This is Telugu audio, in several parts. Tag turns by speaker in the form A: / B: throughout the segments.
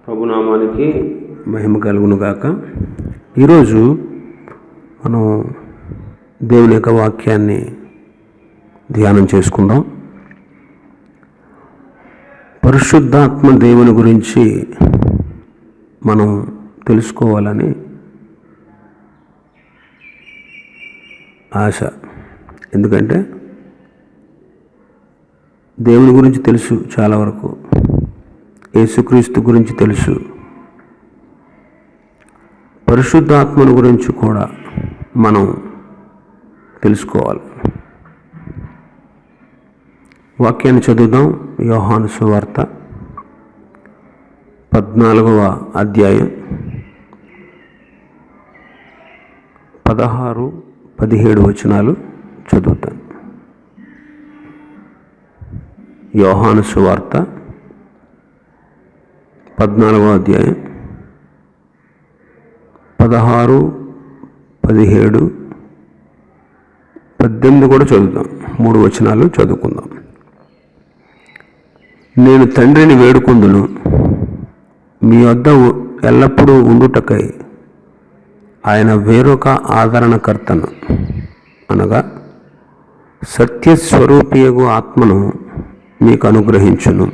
A: ప్రభునామానికి మహిమ కలుగును గాక. ఈరోజు మనం దేవుని యొక్క వాక్యాన్ని ధ్యానం చేసుకుందాం. పరిశుద్ధాత్మ దేవుని గురించి మనం తెలుసుకోవాలని ఆశ. ఎందుకంటే దేవుని గురించి తెలుసు, చాలా వరకు యేసుక్రీస్తు గురించి తెలుసు, పరిశుద్ధాత్మను గురించి కూడా మనం తెలుసుకోవాలి. వాక్యాన్ని చదువుదాం. యోహాను సువార్త 14వ అధ్యాయం 16-17 వచనాలు చదువుతాను. యోహాను సువార్త 14వ అధ్యాయం 16, 17, 18 కూడా చదువుతాం. 3 వచనాలు చదువుకుందాం. నేను తండ్రిని వేడుకొందును, మీ వద్ద ఎల్లప్పుడూ ఉండుటకై ఆయన వేరొక ఆదరణకర్తను, అనగా సత్యస్వరూపియగు ఆత్మను మీకు అనుగ్రహించును.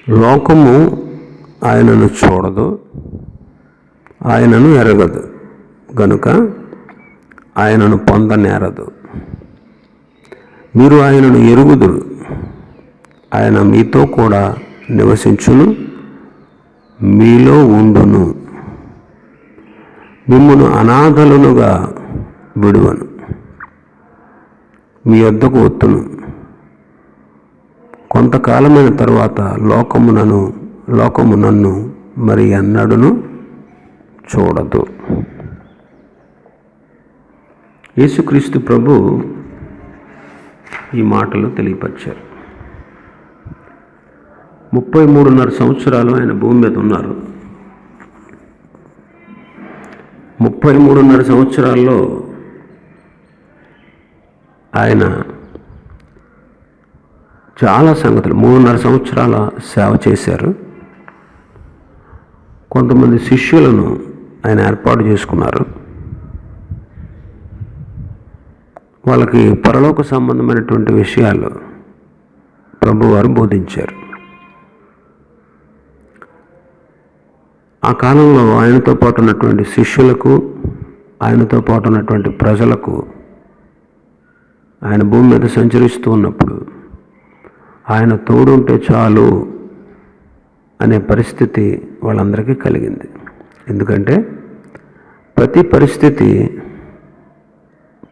A: లోకము ఆయనను చూడదు, ఆయనను ఎరగదు గనుక ఆయనను పొందనేరదు. మీరు ఆయనను ఎరుగుదురు, ఆయన మీతో కూడా నివసించును, మీలో ఉండును. మిమ్మును అనాథలునుగా విడువను, మీ వద్దకు వత్తును. కొంతకాలమైన తరువాత లోకము నన్ను మరి ఎన్నడూను చూడదు. యేసుక్రీస్తు ప్రభు ఈ మాటలు తెలియపరిచారు. 33.5 సంవత్సరాలు ఆయన భూమి మీద ఉన్నారు. 33.5 సంవత్సరాల్లో ఆయన చాలా సంగతులు, 3.5 సంవత్సరాల సేవ చేశారు. కొంతమంది శిష్యులను ఆయన ఏర్పాటు చేసుకున్నారు. వాళ్ళకి పరలోక సంబంధమైనటువంటి విషయాలు ప్రభువారు బోధించారు. ఆ కాలంలో ఆయనతో పాటు ఉన్నటువంటి శిష్యులకు, ఆయనతో పాటు ఉన్నటువంటి ప్రజలకు, ఆయన భూమి మీద సంచరిస్తూ ఉన్నప్పుడు ఆయన తోడుంటే చాలు అనే పరిస్థితి వాళ్ళందరికీ కలిగింది. ఎందుకంటే ప్రతి పరిస్థితి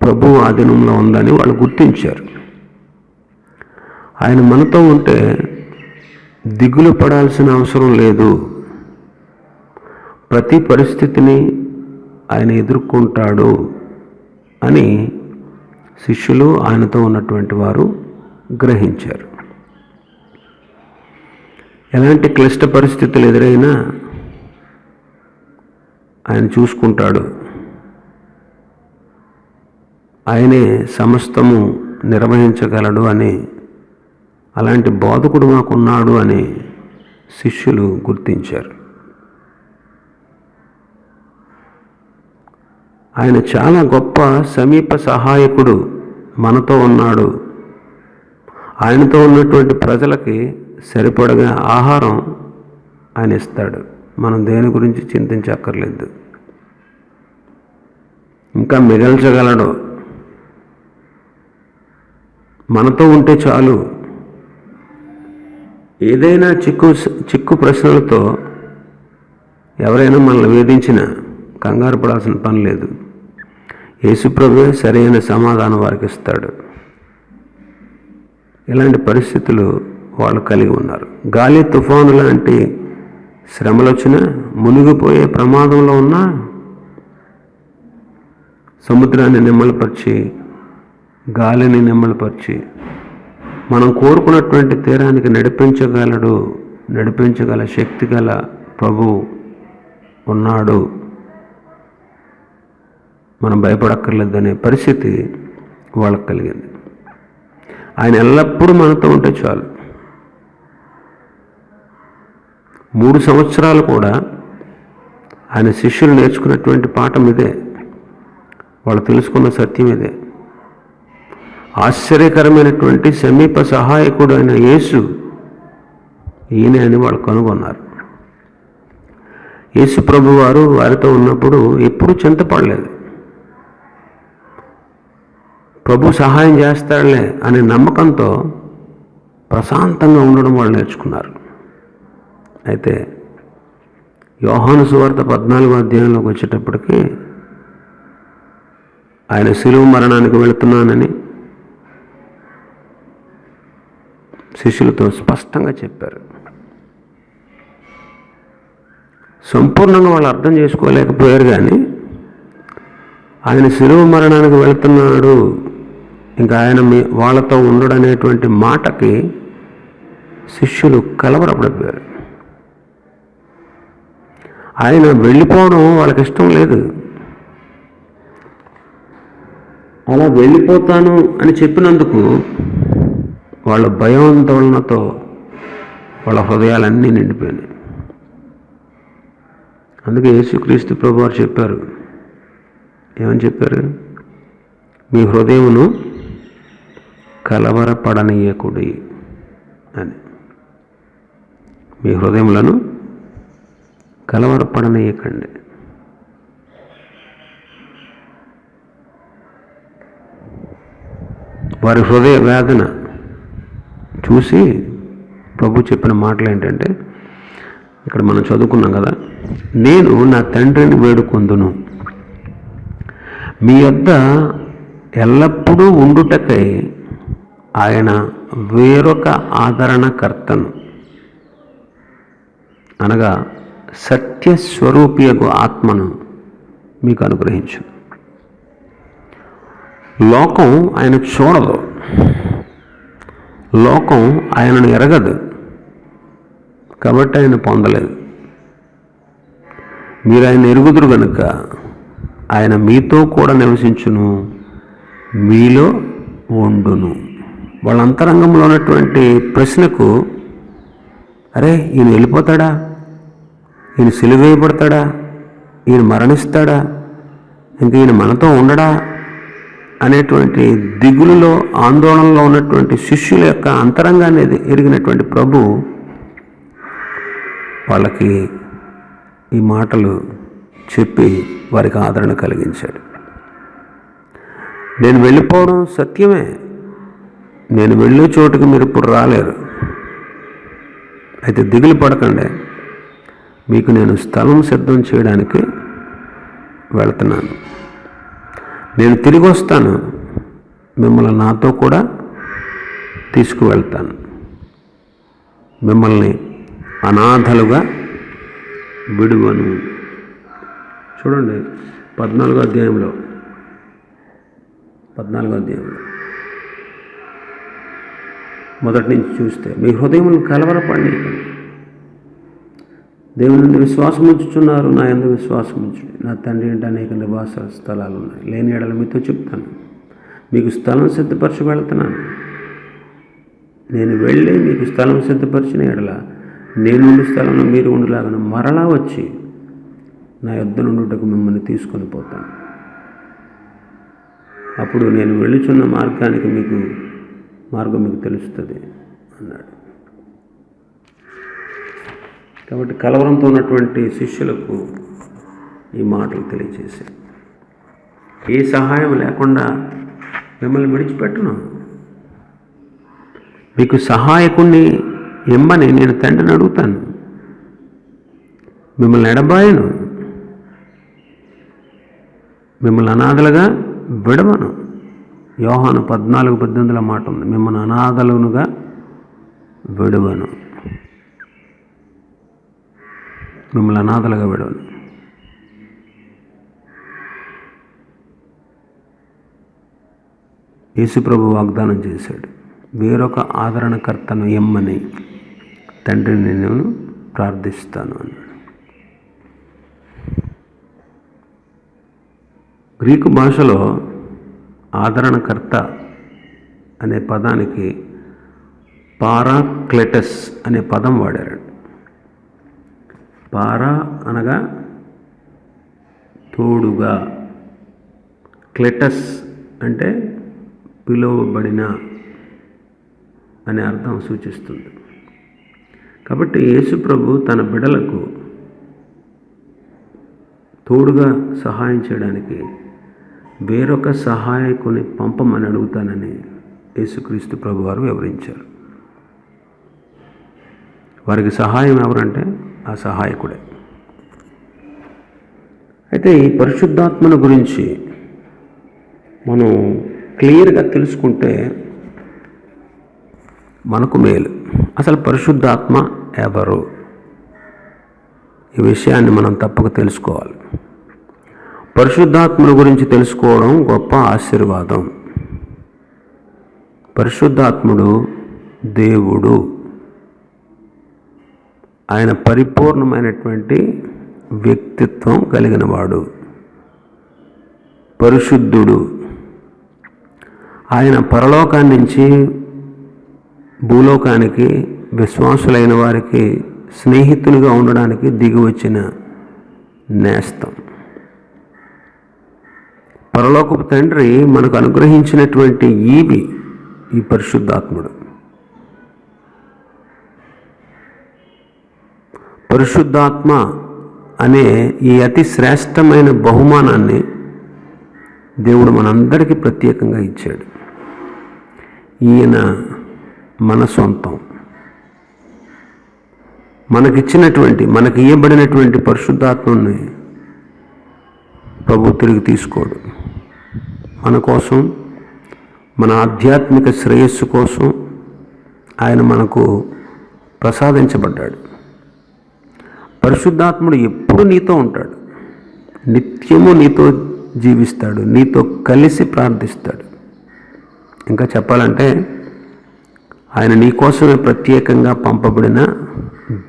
A: ప్రభు ఆధీనంలో ఉందని వాళ్ళు గుర్తించారు. ఆయన మనతో ఉంటే దిగులు పడాల్సిన అవసరం లేదు, ప్రతి పరిస్థితిని ఆయన ఎదుర్కొంటాడు అని శిష్యులు, ఆయనతో ఉన్నటువంటి వారు గ్రహించారు. ఎలాంటి క్లిష్ట పరిస్థితులు ఎదురైనా ఆయన చూసుకుంటాడు, ఆయనే సమస్తము నిర్వహించగలడు అని, అలాంటి బోధకుడు మాకున్నాడు అని శిష్యులు గుర్తించారు. ఆయన చాలా గొప్ప సమీప సహాయకుడు, మనతో ఉన్నాడు. ఆయనతో ఉన్నటువంటి ప్రజలకి సరిపడగా ఆహారం ఆయన ఇస్తాడు. మనం దేని గురించి చింతించక్కర్లేదు. ఇంకా మిగల్చగలడు. మనతో ఉంటే చాలు. ఏదైనా చిక్కు ప్రశ్నలతో ఎవరైనా మనల్ని వేధించినా కంగారు పడాల్సిన పని లేదు. యేసుప్రభువే సరైన సమాధానం వారికి ఇస్తాడు. ఇలాంటి పరిస్థితులు వాళ్ళు కలిగి ఉన్నారు. గాలి తుఫాను లాంటి శ్రమలు వచ్చినా, మునిగిపోయే ప్రమాదంలో ఉన్నా సముద్రాన్ని నెమ్మలపరిచి, గాలిని నెమ్మలపరిచి మనం కోరుకున్నటువంటి తీరానికి నడిపించగల శక్తి గల ప్రభువు ఉన్నాడు. మనం భయపడక్కర్లేదనే పరిస్థితి వాళ్ళకు కలిగింది. ఆయన ఎల్లప్పుడూ మనతో ఉంటే చాలు. 3 సంవత్సరాలు కూడా ఆయన శిష్యులు నేర్చుకున్నటువంటి పాఠం ఇదే, వాళ్ళు తెలుసుకున్న సత్యం ఇదే. ఆశ్చర్యకరమైనటువంటి సమీప సహాయకుడు అయిన యేసు ఈయనే అని వాళ్ళు కనుగొన్నారు. యేసు ప్రభు వారు వారితో ఉన్నప్పుడు ఎప్పుడూ చింతపడలేదు. ప్రభు సహాయం చేస్తాడులే అనే నమ్మకంతో ప్రశాంతంగా ఉండడం వాళ్ళు నేర్చుకున్నారు. అయితే యోహాను సువార్త 14వ అధ్యాయంలోకి వచ్చేటప్పటికి ఆయన శిలువ మరణానికి వెళుతున్నానని శిష్యులతో స్పష్టంగా చెప్పారు. సంపూర్ణంగా వాళ్ళు అర్థం చేసుకోలేకపోయారు, కానీ ఆయన శిలువ మరణానికి వెళుతున్నాడు, ఇంకా ఆయన వాళ్ళతో ఉండడు అనేటువంటి మాటకి శిష్యులు కలవరపడిపోయారు. ఆయన వెళ్ళిపోవడం వాళ్ళకి ఇష్టం లేదు. అలా వెళ్ళిపోతాను అని చెప్పినందుకు వాళ్ళ భయాందోళనతో వాళ్ళ హృదయాలన్నీ నిండిపోయినాయి. అందుకే యేసుక్రీస్తు ప్రభు వారు చెప్పారు, ఏమని చెప్పారు? మీ హృదయమును కలవరపడనీయకుడి అని. మీ హృదయములను కలవరపడనీయకండి. వారి హృదయ వేదన చూసి ప్రభు చెప్పిన మాటలు ఏంటంటే, ఇక్కడ మనం చదువుకున్నాం కదా, నేను నా తండ్రిని వేడుకొందును, మీ యొద్ద ఎల్లప్పుడూ ఉండుటకై ఆయన వేరొక ఆదరణకర్తను, అనగా సత్యస్వరూపియగు ఆత్మను మీకు అనుగ్రహించు. లోకం ఆయన చూడదు, లోకం ఆయనను ఎరగదు, కాబట్టి ఆయన పొందలేదు. మీరు ఆయన ఎరుగుదురు కనుక ఆయన మీతో కూడా నివసించును, మీలో ఉండును. వాళ్ళ అంతరంగంలో ఉన్నటువంటి ప్రశ్నకు, అరే ఈయన వెళ్ళిపోతాడా, ఈయన సిలువేయబడతాడా, ఈయన మరణిస్తాడా, ఇంక ఈయన మనతో ఉండడా అనేటువంటి దిగులులో ఆందోళనలో ఉన్నటువంటి శిష్యుల యొక్క అంతరంగాన్ని ఎరిగినటువంటి ప్రభు వాళ్ళకి ఈ మాటలు చెప్పి వారికి ఆదరణ కలిగించాడు. నేను వెళ్ళిపోవడం సత్యమే, నేను వెళ్ళే చోటుకి మీరు ఇప్పుడు రాలేరు, అయితే దిగులు పడకండి, మీకు నేను స్థలం సిద్ధం చేయడానికి వెళ్తున్నాను. నేను తిరిగి వస్తాను, మిమ్మల్ని నాతో కూడా తీసుకువెళ్తాను, మిమ్మల్ని అనాథలుగా విడువను. చూడండి 14వ అధ్యాయంలో మొదటి నుంచి చూస్తే, మీ హృదయములను కలవరపడనీయకండి, దేవుని నుండి విశ్వాసం ఉంచుచున్నారు, నా యందు విశ్వాసం ఉంచుడి. నా తండ్రి ఇంట అనేక నివాస స్థలాలు ఉన్నాయి, లేని ఎడల మీతో చెప్తాను, మీకు స్థలం సిద్ధపరచు వెళ్తున్నాను. నేను వెళ్ళి మీకు స్థలం సిద్ధపరిచిన ఎడల నేను ఉండే స్థలంలో మీరు ఉండలాగా మరలా వచ్చి నా యొద్ద నుండుటకు మిమ్మల్ని తీసుకొని పోతాను. అప్పుడు నేను వెళ్ళుచున్న మార్గం మీకు తెలుస్తుంది అన్నాడు. కాబట్టి కలవరంతో ఉన్నటువంటి శిష్యులకు ఈ మాటలు తెలియజేశాయి. ఏ సహాయం లేకుండా మిమ్మల్ని విడిచిపెట్టను, మీకు సహాయకుణ్ణి ఇమ్మని నేను తండ్రిని అడుగుతాను, మిమ్మల్ని ఎడబాయను, మిమ్మల్ని అనాథలుగా విడవను. యోహాను 14:18 మాట ఉంది, మిమ్మల్ని అనాథలుగా విడవను, మిమ్మల్ని అనాథలుగా విడవను. యేసుప్రభు వాగ్దానం చేశాడు, వేరొక ఆదరణకర్తను ఇమ్మని తండ్రిని నేను ప్రార్థిస్తాను అన్నాడు. గ్రీకు భాషలో ఆదరణకర్త అనే పదానికి పారాక్లెటస్ అనే పదం వాడారు. పారా అనగా తోడుగా, క్లెటస్ అంటే పిలువబడిన అనే అర్థం సూచిస్తుంది. కాబట్టి యేసు ప్రభు తన బిడ్డలకు తోడుగా సహాయం చేయడానికి వేరొక సహాయకుని పంపమని అడుగుతానని యేసుక్రీస్తు ప్రభు వారు వివరించారు. వారికి సహాయం ఎవరంటే ఆ సహాయకుడే. అయితే ఈ పరిశుద్ధాత్మను గురించి మనం క్లియర్గా తెలుసుకుంటే మనకు మేలు. అసలు పరిశుద్ధాత్మ ఎవరు? ఈ విషయాన్ని మనం తప్పక తెలుసుకోవాలి. పరిశుద్ధాత్మను గురించి తెలుసుకోవడం గొప్ప ఆశీర్వాదం. పరిశుద్ధాత్ముడు దేవుడు. ఆయన పరిపూర్ణమైనటువంటి వ్యక్తిత్వం కలిగినవాడు, పరిశుద్ధుడు. ఆయన పరలోకాన్ని నుంచి భూలోకానికి విశ్వాసులైన వారికి స్నేహితులుగా ఉండడానికి దిగి వచ్చిన నేస్తం. పరలోకపు తండ్రి మనకు అనుగ్రహించినటువంటి ఈ పరిశుద్ధాత్ముడు. పరిశుద్ధాత్మ అనే ఈ అతి శ్రేష్టమైన బహుమానాన్ని దేవుడు మనందరికీ ప్రత్యేకంగా ఇచ్చాడు. ఈయన మన సొంతం. మనకి ఇవ్వబడినటువంటి పరిశుద్ధాత్మని ప్రభు తిరిగి తీసుకోడు. మన కోసం, మన ఆధ్యాత్మిక శ్రేయస్సు కోసం ఆయన మనకు ప్రసాదించబడ్డాడు. పరిశుద్ధాత్ముడు ఎప్పుడు నీతో ఉంటాడు, నిత్యము నీతో జీవిస్తాడు, నీతో కలిసి ప్రార్థిస్తాడు. ఇంకా చెప్పాలంటే ఆయన నీ కోసమే ప్రత్యేకంగా పంపబడిన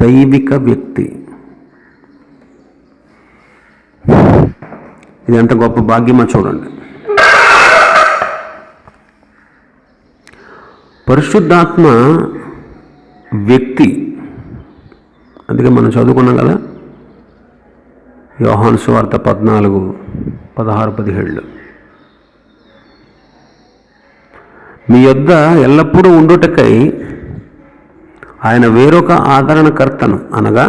A: దైవిక వ్యక్తి. ఇది ఎంత గొప్ప భాగ్యమో చూడండి. పరిశుద్ధాత్మ వ్యక్తి. అందుకే మనం చదువుకున్నాం కదా, యోహాను సువార్త 14:16-17. మీ యొద్ద ఎల్లప్పుడూ ఉండుటకై ఆయన వేరొక ఆదరణకర్తను అనగా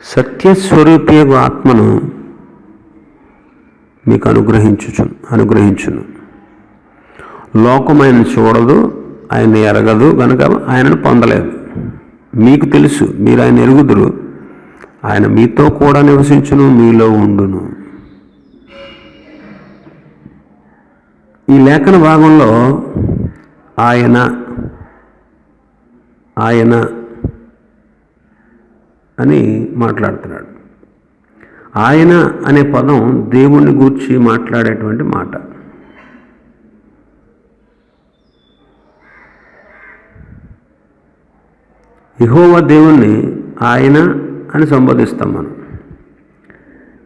A: సత్యస్వరూపియగు ఆత్మను మీకు అనుగ్రహించును. లోకం ఆయన చూడదు, ఆయన ఎరగదు, కనుక ఆయనను పొందలేదు. మీకు తెలుసు, మీరు ఆయన ఎరుగుదురు. ఆయన మీతో కూడా నివసించును, మీలో ఉండును. ఈ లేఖన భాగంలో ఆయన అని మాట్లాడుతున్నాడు. ఆయన అనే పదం దేవుణ్ణి గూర్చి మాట్లాడేటువంటి మాట. యెహోవా దేవుణ్ణి ఆయన అని సంబోధిస్తాం మనం.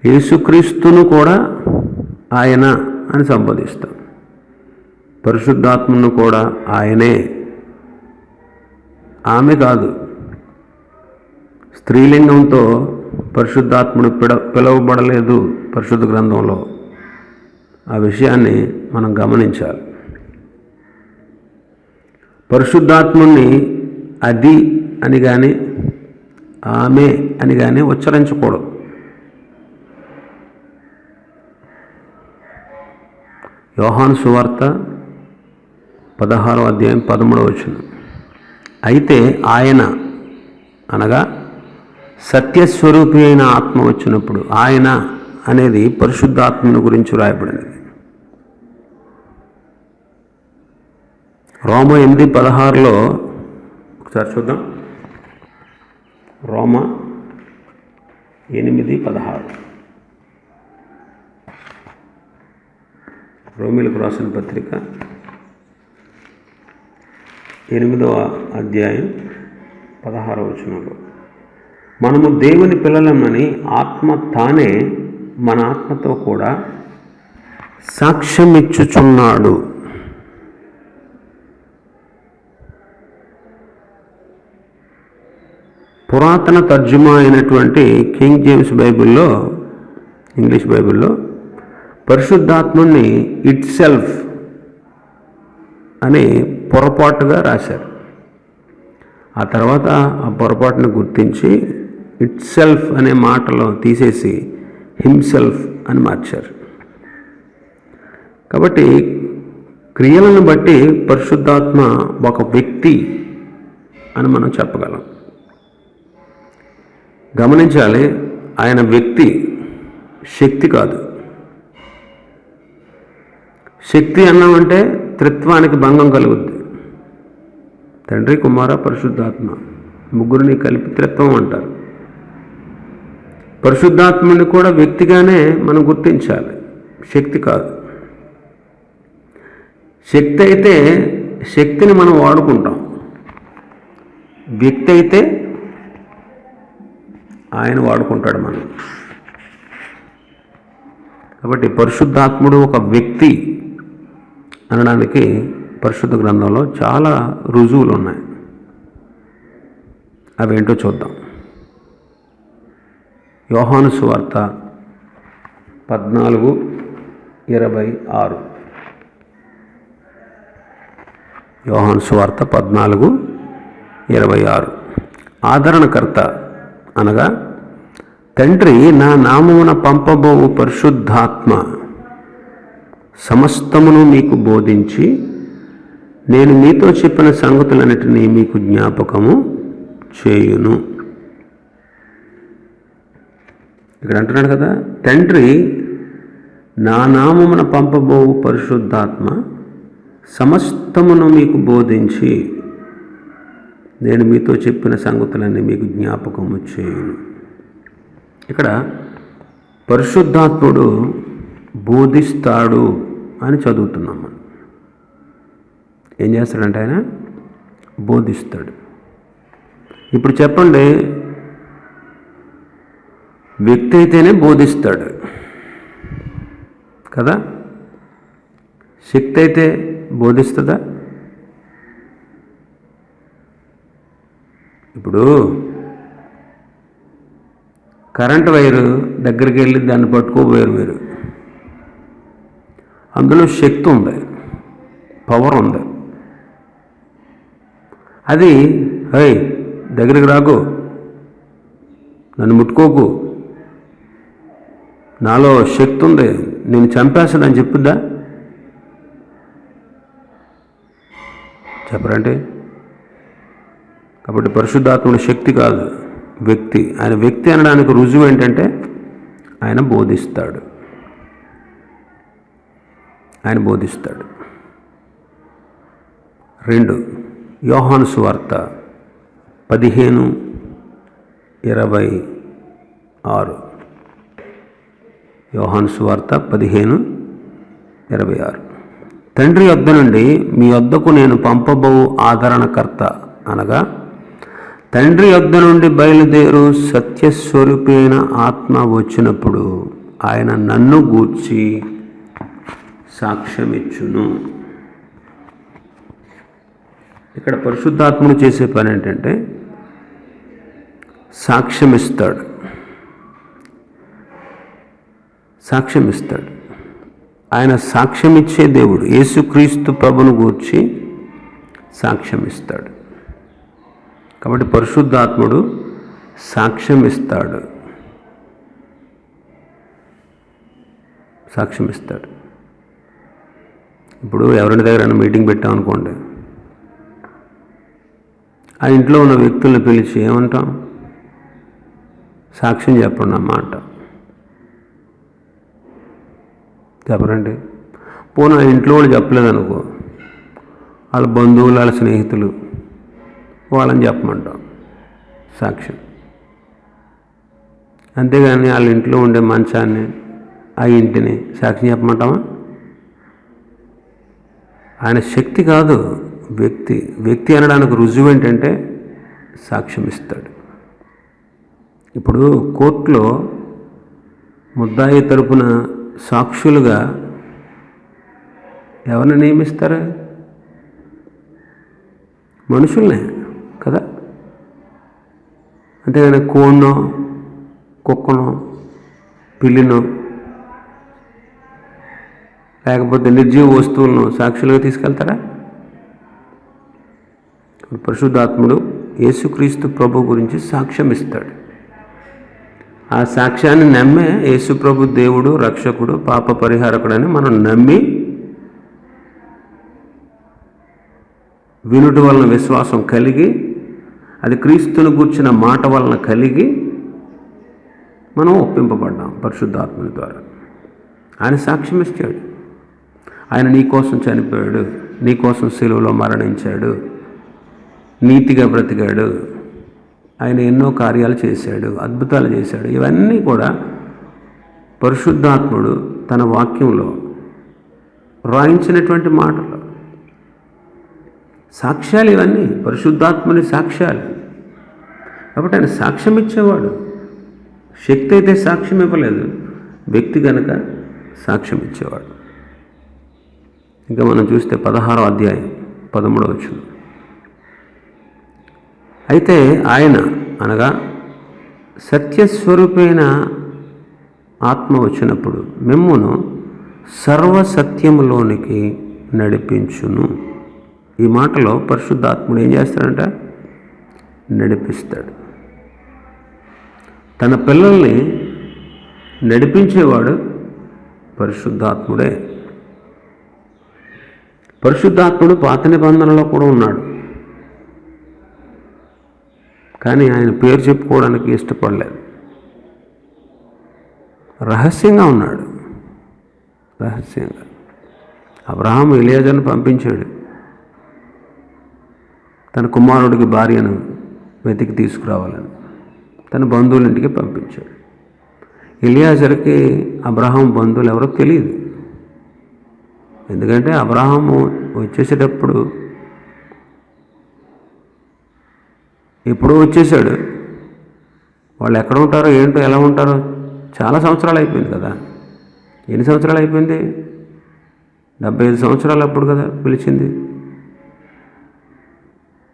A: యేసుక్రీస్తును కూడా ఆయన అని సంబోధిస్తాం. పరిశుద్ధాత్మను కూడా ఆయనే, ఆమె కాదు. స్త్రీలింగంతో పరిశుద్ధాత్ముడు పిలువబడలేదు పరిశుద్ధ గ్రంథంలో. ఆ విషయాన్ని మనం గమనించాలి. పరిశుద్ధాత్ముని అది అని కానీ ఆమె అని కానీ ఉచ్చరించకూడదు. యోహాను సువార్త 16:13. అయితే ఆయన అనగా సత్యస్వరూపి అయిన ఆత్మ వచ్చినప్పుడు, ఆయన అనేది పరిశుద్ధాత్మను గురించి రాయబడినది. రోమ 8:16 ఒకసారి చూద్దాం. రోమ 8:16 రోమిలకు రాసిన పత్రిక 8వ అధ్యాయం 16వ వచనంలో, మనము దేవుని పిల్లలమని ఆత్మ తానే మన ఆత్మతో కూడా సాక్ష్యమిచ్చుచున్నాడు. పురాతన తర్జుమా అయినటువంటి కింగ్ జేమ్స్ బైబిల్లో, ఇంగ్లీష్ బైబిల్లో పరిశుద్ధాత్మని ఇట్ సెల్ఫ్ అని పొరపాటుగా రాశారు. ఆ తర్వాత ఆ పొరపాటును గుర్తించి ఇట్ సెల్ఫ్ అనే మాటలో తీసేసి హిమ్సెల్ఫ్ అని మార్చారు. కాబట్టి క్రియలను బట్టి పరిశుద్ధాత్మ ఒక వ్యక్తి అని మనం చెప్పగలం. గమనించాలి, ఆయన వ్యక్తి, శక్తి కాదు. శక్తి అన్నామంటే త్రిత్వానికి భంగం కలుగుద్ది. తండ్రి, కుమార, పరిశుద్ధాత్మ ముగ్గురిని కలిపి త్రిత్వం అంటారు. పరిశుద్ధాత్మని కూడా వ్యక్తిగానే మనం గుర్తించాలి, శక్తి కాదు. శక్తి అయితే శక్తిని మనం వాడుకుంటాం, వ్యక్తి అయితే ఆయన వాడుకుంటాడు మనం. కాబట్టి పరిశుద్ధాత్ముడు ఒక వ్యక్తి అనడానికి పరిశుద్ధ గ్రంథంలో చాలా రుజువులు ఉన్నాయి. అవేంటో చూద్దాం. యోహాను సువార్త 14:26. యోహాను సువార్త 14:26. ఆదరణకర్త అనగా తండ్రి నా నామమున పంపబోవు పరిశుద్ధాత్మ సమస్తమును మీకు బోధించి నేను మీతో చెప్పిన సంగతులన్నిటినీ మీకు జ్ఞాపకము చేయును. ఇక్కడ అంటున్నాడు కదా, తండ్రి నా నామమున పంపబోవు పరిశుద్ధాత్మ సమస్తమును మీకు బోధించి నేను మీతో చెప్పిన సంగతులన్నీ మీకు జ్ఞాపకము చేయును. ఇక్కడ పరిశుద్ధాత్ముడు బోధిస్తాడు అని చదువుతున్నాం మనం. ఏం చేస్తాడంటే ఆయన బోధిస్తాడు. ఇప్పుడు చెప్పండి, వ్యక్తి అయితేనే బోధిస్తాడు కదా, శక్తి అయితే బోధిస్తుందా? ఇప్పుడు కరెంటు వైరు దగ్గరికి వెళ్ళి దాన్ని పట్టుకోబోయారు మీరు, అందులో శక్తి ఉంది, పవర్ ఉంది. అది హై దగ్గరికి రాకు, నన్ను ముట్టుకోకు, నాలో శక్తి ఉంది, నేను చంపేస్తానని చెప్పుద్దా? చెప్పరండి. కాబట్టి పరిశుద్ధాత్ముడు శక్తి కాదు, వ్యక్తి. ఆయన వ్యక్తి అనడానికి రుజువు ఏంటంటే ఆయన బోధిస్తాడు, ఆయన బోధిస్తాడు. 2 యోహాను సువార్త 15:26. యోహాను సువార్త 15:26. తండ్రి యొద్ద నుండి మీ యొద్దకు నేను పంపబోవు ఆదరణకర్త అనగా తండ్రి యొద్ద నుండి బయలుదేరు సత్యస్వరూపైన ఆత్మ వచ్చినప్పుడు ఆయన నన్ను గూర్చి సాక్ష్యమిచ్చును. ఇక్కడ పరిశుద్ధాత్ముడు చేసే పని ఏంటంటే సాక్ష్యమిస్తాడు, సాక్ష్యమిస్తాడు. ఆయన సాక్ష్యమిచ్చే దేవుడు. యేసుక్రీస్తు ప్రభును గూర్చి సాక్ష్యమిస్తాడు. కాబట్టి పరిశుద్ధాత్ముడు సాక్ష్యమిస్తాడు, సాక్ష్యమిస్తాడు. ఇప్పుడు ఎవరి దగ్గర మీటింగ్ పెట్టామనుకోండి, ఆ ఇంట్లో ఉన్న వ్యక్తులను పిలిచి ఏమంటాం? సాక్ష్యం చెప్పండి అన్నమాట. చెప్పరండి. పోనీ ఆ ఇంట్లో వాళ్ళు చెప్పలేదనుకో, వాళ్ళ బంధువులు, వాళ్ళ స్నేహితులు, వాళ్ళని చెప్పమంటాం సాక్ష్యం. అంతేగాని వాళ్ళ ఇంట్లో ఉండే మంచాన్ని, ఆ ఇంటిని సాక్ష్యం చెప్పమంటామా? ఆయన శక్తి కాదు, వ్యక్తి. వ్యక్తి అనడానికి రుజువు ఏంటంటే సాక్ష్యం ఇస్తాడు. ఇప్పుడు కోర్టులో ముద్దాయి తరపున సాక్షులుగా ఎవరిని నియమిస్తారు? మనుషుల్నే కదా. అంతేగాని కోడినో కుక్కనో పిల్లినో లేకపోతే నిర్జీవ వస్తువులను సాక్షులుగా తీసుకెళ్తారా? పరిశుద్ధాత్ముడు యేసుక్రీస్తు ప్రభు గురించి సాక్ష్యం ఇస్తాడు. ఆ సాక్ష్యాన్ని నమ్మే యేసు ప్రభు దేవుడు, రక్షకుడు, పాప పరిహారకుడని మనం నమ్మి వినుట వలన విశ్వాసం కలిగి, అది క్రీస్తుని గూర్చిన మాట వలన కలిగి మనం ఒప్పింపబడ్డాం పరిశుద్ధాత్ముని ద్వారా. ఆయన సాక్ష్యం ఇచ్చాడు. ఆయన నీ కోసం చనిపోయాడు, నీ కోసం సిలువలో మరణించాడు, నీతిగా బ్రతికాడు, ఆయన ఎన్నో కార్యాలు చేశాడు, అద్భుతాలు చేశాడు. ఇవన్నీ కూడా పరిశుద్ధాత్ముడు తన వాక్యంలో రాయించినటువంటి మాటలు, సాక్ష్యాలు. ఇవన్నీ పరిశుద్ధాత్ముని సాక్ష్యాలు. కాబట్టి ఆయన సాక్ష్యం ఇచ్చేవాడు. శక్తి అయితే సాక్ష్యం ఇవ్వలేదు, వ్యక్తి కనుక సాక్ష్యం ఇచ్చేవాడు. ఇంకా మనం చూస్తే 16వ అధ్యాయం 13వ వచనం. అయితే ఆయన అనగా సత్యస్వరూపైన ఆత్మ వచ్చినప్పుడు మిమ్మును సర్వసత్యములోనికి నడిపించును. ఈ మాటలో పరిశుద్ధాత్ముడు ఏం చేస్తాడంట? నడిపిస్తాడు. తన పిల్లల్ని నడిపించేవాడు పరిశుద్ధాత్ముడే. పరిశుద్ధాత్ముడు పాత నిబంధనలో కూడా ఉన్నాడు, కానీ ఆయన పేరు చెప్పుకోవడానికి ఇష్టపడలేదు. రహస్యంగా ఉన్నాడు, రహస్యంగా. అబ్రహాము ఎలియాజరును పంపించాడు, తన కుమారుడికి భార్యను వెతికి తీసుకురావాలని తన బంధువులింటికి పంపించాడు. ఎలియాజరుకి అబ్రహాం బంధువులు ఎవరో తెలియదు. ఎందుకంటే అబ్రహాము వచ్చేసేటప్పుడు ఎప్పుడో వచ్చేసాడు. వాళ్ళు ఎక్కడ ఉంటారో ఏంటో ఎలా ఉంటారో చాలా సంవత్సరాలు అయిపోయింది కదా. ఎన్ని సంవత్సరాలు అయిపోయింది? 75 సంవత్సరాలు అప్పుడు కదా పిలిచింది.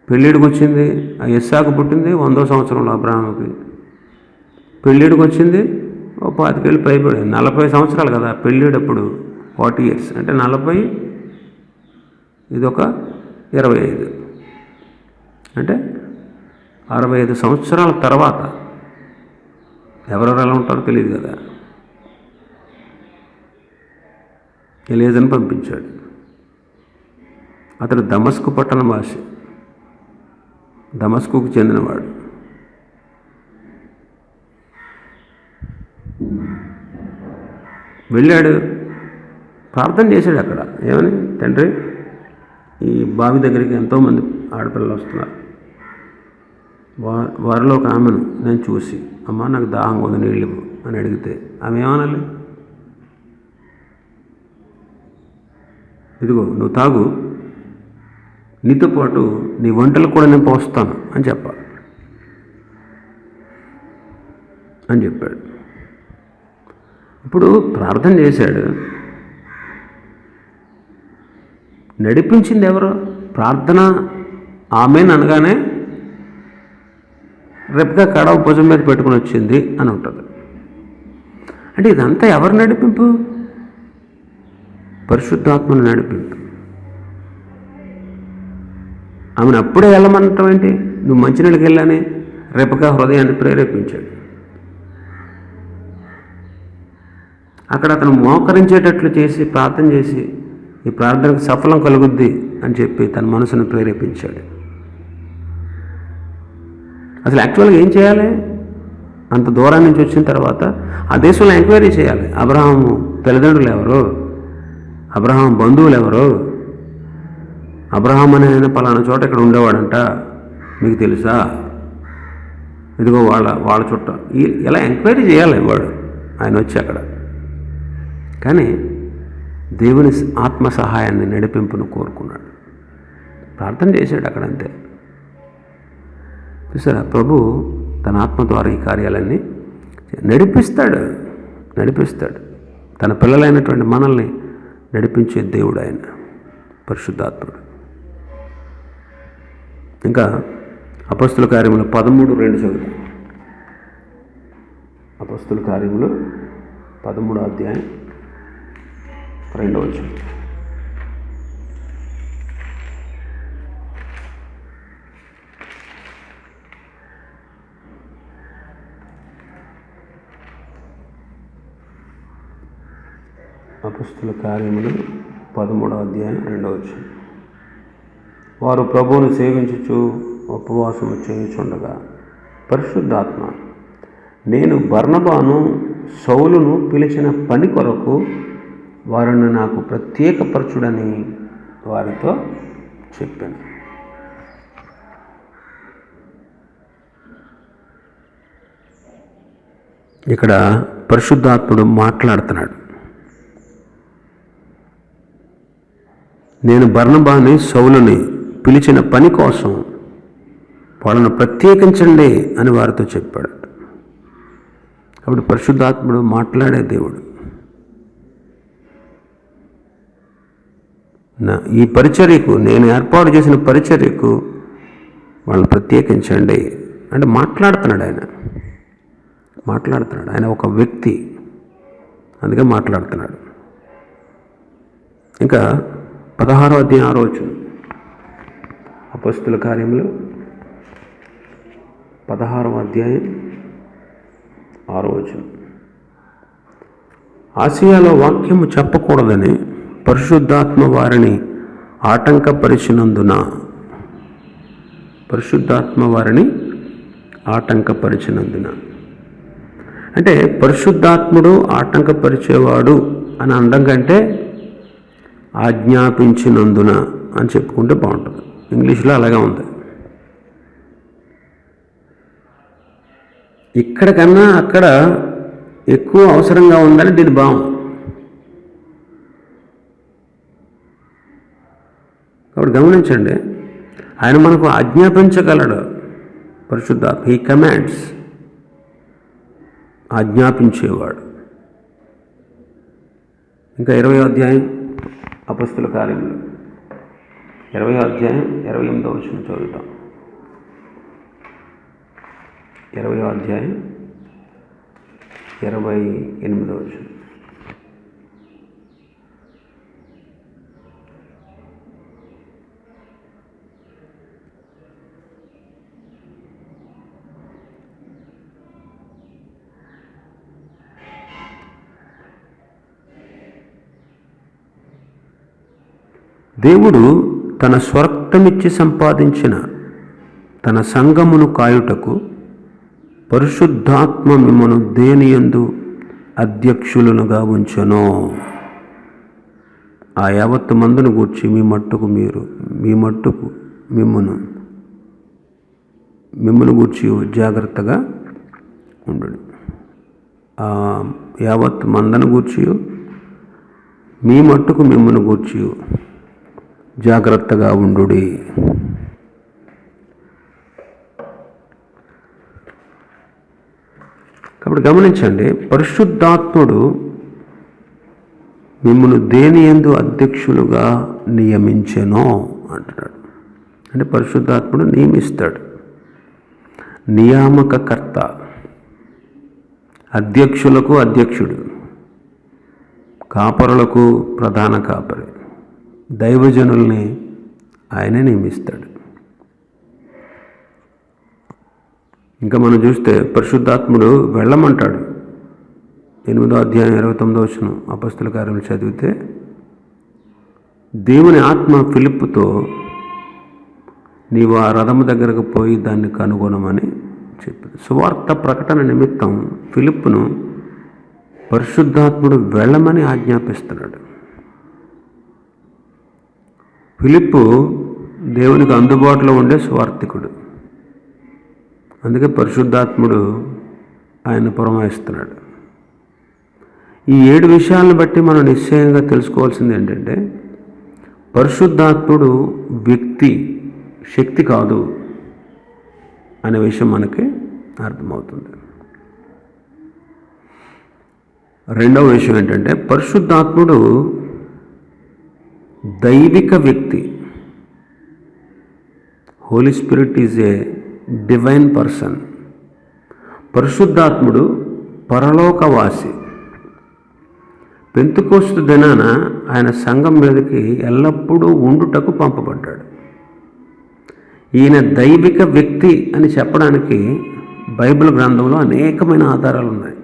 A: పెళ్ళిడికి వచ్చింది, ఆ ఇస్సాకు పుట్టింది 100వ సంవత్సరంలో అబ్రహాముకి. పెళ్ళిడికి వచ్చింది 25 ఏళ్ళు పైబడి 40 సంవత్సరాలు కదా పెళ్ళిడప్పుడు. 40 years అంటే 40, ఇదొక 25 అంటే 65 సంవత్సరాల తర్వాత ఎవరెవరు ఎలా ఉంటారో తెలియదు కదా. ఎలియాజరును పంపించాడు. అతడు దమస్కు పట్టణ వాసి, దమస్కుకు చెందినవాడు. వెళ్ళాడు, ప్రార్థన చేశాడు అక్కడ. ఏమని? తండ్రి, ఈ బావి దగ్గరికి ఎంతోమంది ఆడపిల్లలు వస్తున్నారు, వారిలో ఒక ఆమెను నేను చూసి, అమ్మ నాకు దాహంగా ఉంది నీళ్ళు అని అడిగితే ఆమె ఏమనాలి? ఇదిగో నువ్వు తాగు, నీతో పాటు నీ వంటలు కూడా నేను పోస్తాను అని చెప్పాలి అని చెప్పాడు. ఇప్పుడు ప్రార్థన చేశాడు. నడిపించింది ఎవరు? ప్రార్థన ఆమెన్ అనగానే రెప్కా కడవ భుజం మీద పెట్టుకుని వచ్చింది అని ఉంటుంది. అంటే ఇదంతా ఎవరు నడిపింపు? పరిశుద్ధాత్మను నడిపింపు. ఆమెను అప్పుడే వెళ్ళమనటం ఏంటి? నువ్వు మంచినీళ్ళకి వెళ్ళని రెప్కా హృదయాన్ని ప్రేరేపించాడు. అక్కడ అతను మోకరించేటట్లు చేసి ప్రార్థన చేసి, ఈ ప్రార్థనకు సఫలం కలుగుద్ది అని చెప్పి తన మనసును ప్రేరేపించాడు. అసలు యాక్చువల్గా ఏం చేయాలి? అంత దూరం నుంచి వచ్చిన తర్వాత ఆ దేశంలో ఎంక్వైరీ చేయాలి. అబ్రహాము తల్లిదండ్రులు ఎవరు, అబ్రహాం బంధువులు ఎవరు, అబ్రహాం అనే ఆయన పలానా చోట ఇక్కడ ఉండేవాడంట, మీకు తెలుసా? ఇదిగో వాళ్ళ చుట్ట, ఇలా ఎంక్వైరీ చేయాలి వాడు ఆయన వచ్చి అక్కడ. కానీ దేవుని ఆత్మ సహాయాన్ని, నడిపింపును కోరుకున్నాడు. ప్రార్థన చేశాడు అక్కడంతే. చూసారా, ప్రభు తన ఆత్మ ద్వారా ఈ కార్యాలన్నీ నడిపిస్తాడు. తన పిల్లలైనటువంటి మనల్ని నడిపించే దేవుడు ఆయన పరిశుద్ధాత్ముడు. ఇంకా అపొస్తలుల కార్యములు 13:2 చదువు. అపొస్తలుల కార్యములు 13వ అధ్యాయం 2వ వచనం. అపొస్తలుల కార్యములు 13వ అధ్యాయం 2వ వచనం. వారు ప్రభువును సేవించుచు ఉపవాసము చేయుచుండగా పరిశుద్ధాత్మ, నేను బర్నబాను సౌలును పిలిచిన పని కొరకు వారిని నాకు ప్రత్యేకపరచుడని వారితో చెప్పాను. ఇక్కడ పరిశుద్ధాత్ముడు మాట్లాడుతున్నాడు. నేను బర్నబాని సౌలుని పిలిచిన పని కోసం వాళ్ళను ప్రత్యేకించండి అని వారితో చెప్పాడు. కాబట్టి పరిశుద్ధాత్ముడు మాట్లాడే దేవుడు. ఈ పరిచర్యకు, నేను ఏర్పాటు చేసిన పరిచర్యకు వాళ్ళని ప్రత్యేకించండి అంటే మాట్లాడుతున్నాడు. ఆయన ఒక వ్యక్తి, అందుకే మాట్లాడుతున్నాడు. ఇంకా 16వ అధ్యాయం 6వ వచనం. అపొస్తలుల కార్యములు 16వ అధ్యాయం 6వ వచనం. ఆసియాలో వాక్యము చెప్పకూడదని పరిశుద్ధాత్మ వారిని ఆటంకపరిచినందున అంటే పరిశుద్ధాత్ముడు ఆటంకపరిచేవాడు అని అనడం కంటే ఆజ్ఞాపించినందున అని చెప్పుకుంటే బాగుంటుంది. ఇంగ్లీష్లో అలాగే ఉంది. ఇక్కడ కన్నా అక్కడ ఎక్కువ అవసరంగా ఉందని దీని భావం. కాబట్టి గమనించండి, ఆయన మనకు ఆజ్ఞాపించగలడు. పరిశుద్ధాత్మ, హీ కమాండ్స్, ఆజ్ఞాపించేవాడు. ఇంకా 20వ అధ్యాయం అపొస్తలుల కార్యములు 20వ అధ్యాయం 28వ వచనం చదువుతాం. 20వ అధ్యాయం 28వ వచనం. దేవుడు తన స్వరక్తమిచ్చి సంపాదించిన తన సంఘమును కాయుటకు పరిశుద్ధాత్మ మిమ్మను దేనియందు అధ్యక్షులునుగా ఉంచెను. ఆ యావత్తు మందును గూర్చి మీ మట్టుకు మిమ్మను గూర్చి జాగ్రత్తగా ఉండు. ఆ యావత్తు మందను గూర్చి మీ మట్టుకు మిమ్మను గూర్చి జాగ్రత్తగా ఉండు. కాబట్టి గమనించండి, పరిశుద్ధాత్ముడు మిమ్మల్ని దేనియందు అధ్యక్షులుగా నియమించెనో అంటున్నాడు. అంటే పరిశుద్ధాత్ముడు నియమిస్తాడు. నియామకకర్త. అధ్యక్షులకు అధ్యక్షుడు, కాపరులకు ప్రధాన కాపరి, దైవజనుల్ని ఆయనే నియమిస్తాడు. ఇంకా మనం చూస్తే పరిశుద్ధాత్ముడు వెళ్ళమంటాడు. 8వ అధ్యాయం 29వ వచనం అపొస్తలుల కార్యములు చదివితే, దేవుని ఆత్మ ఫిలిప్పుతో నీవు ఆ రథము దగ్గరకు పోయి దాన్ని కనుగొనమని చెప్పింది. సువార్త ప్రకటన నిమిత్తం ఫిలిప్పును పరిశుద్ధాత్ముడు వెళ్ళమని ఆజ్ఞాపిస్తున్నాడు. ఫిలిప్పు దేవునికి అందుబాటులో ఉండే సువార్థికుడు. అందుకే పరిశుద్ధాత్ముడు ఆయన పురమాయిస్తున్నాడు. ఈ 7 విషయాలను బట్టి మనం నిశ్చయంగా తెలుసుకోవాల్సింది ఏంటంటే, పరిశుద్ధాత్ముడు వ్యక్తి, శక్తి కాదు అనే విషయం మనకి అర్థమవుతుంది. రెండవ విషయం ఏంటంటే, పరిశుద్ధాత్ముడు దైవిక వ్యక్తి. Holy spirit is a divine person. పరిశుద్ధాత్ముడు పరలోకవాసి. పెంతెకోస్తు దినాన ఆయన సంఘం మీదకి ఎల్లప్పుడూ ఉండుటకు పంపబడ్డాడు. ఈయన దైవిక వ్యక్తి అని చెప్పడానికి బైబిల్ గ్రంథంలో అనేకమైన ఆధారాలు ఉన్నాయి.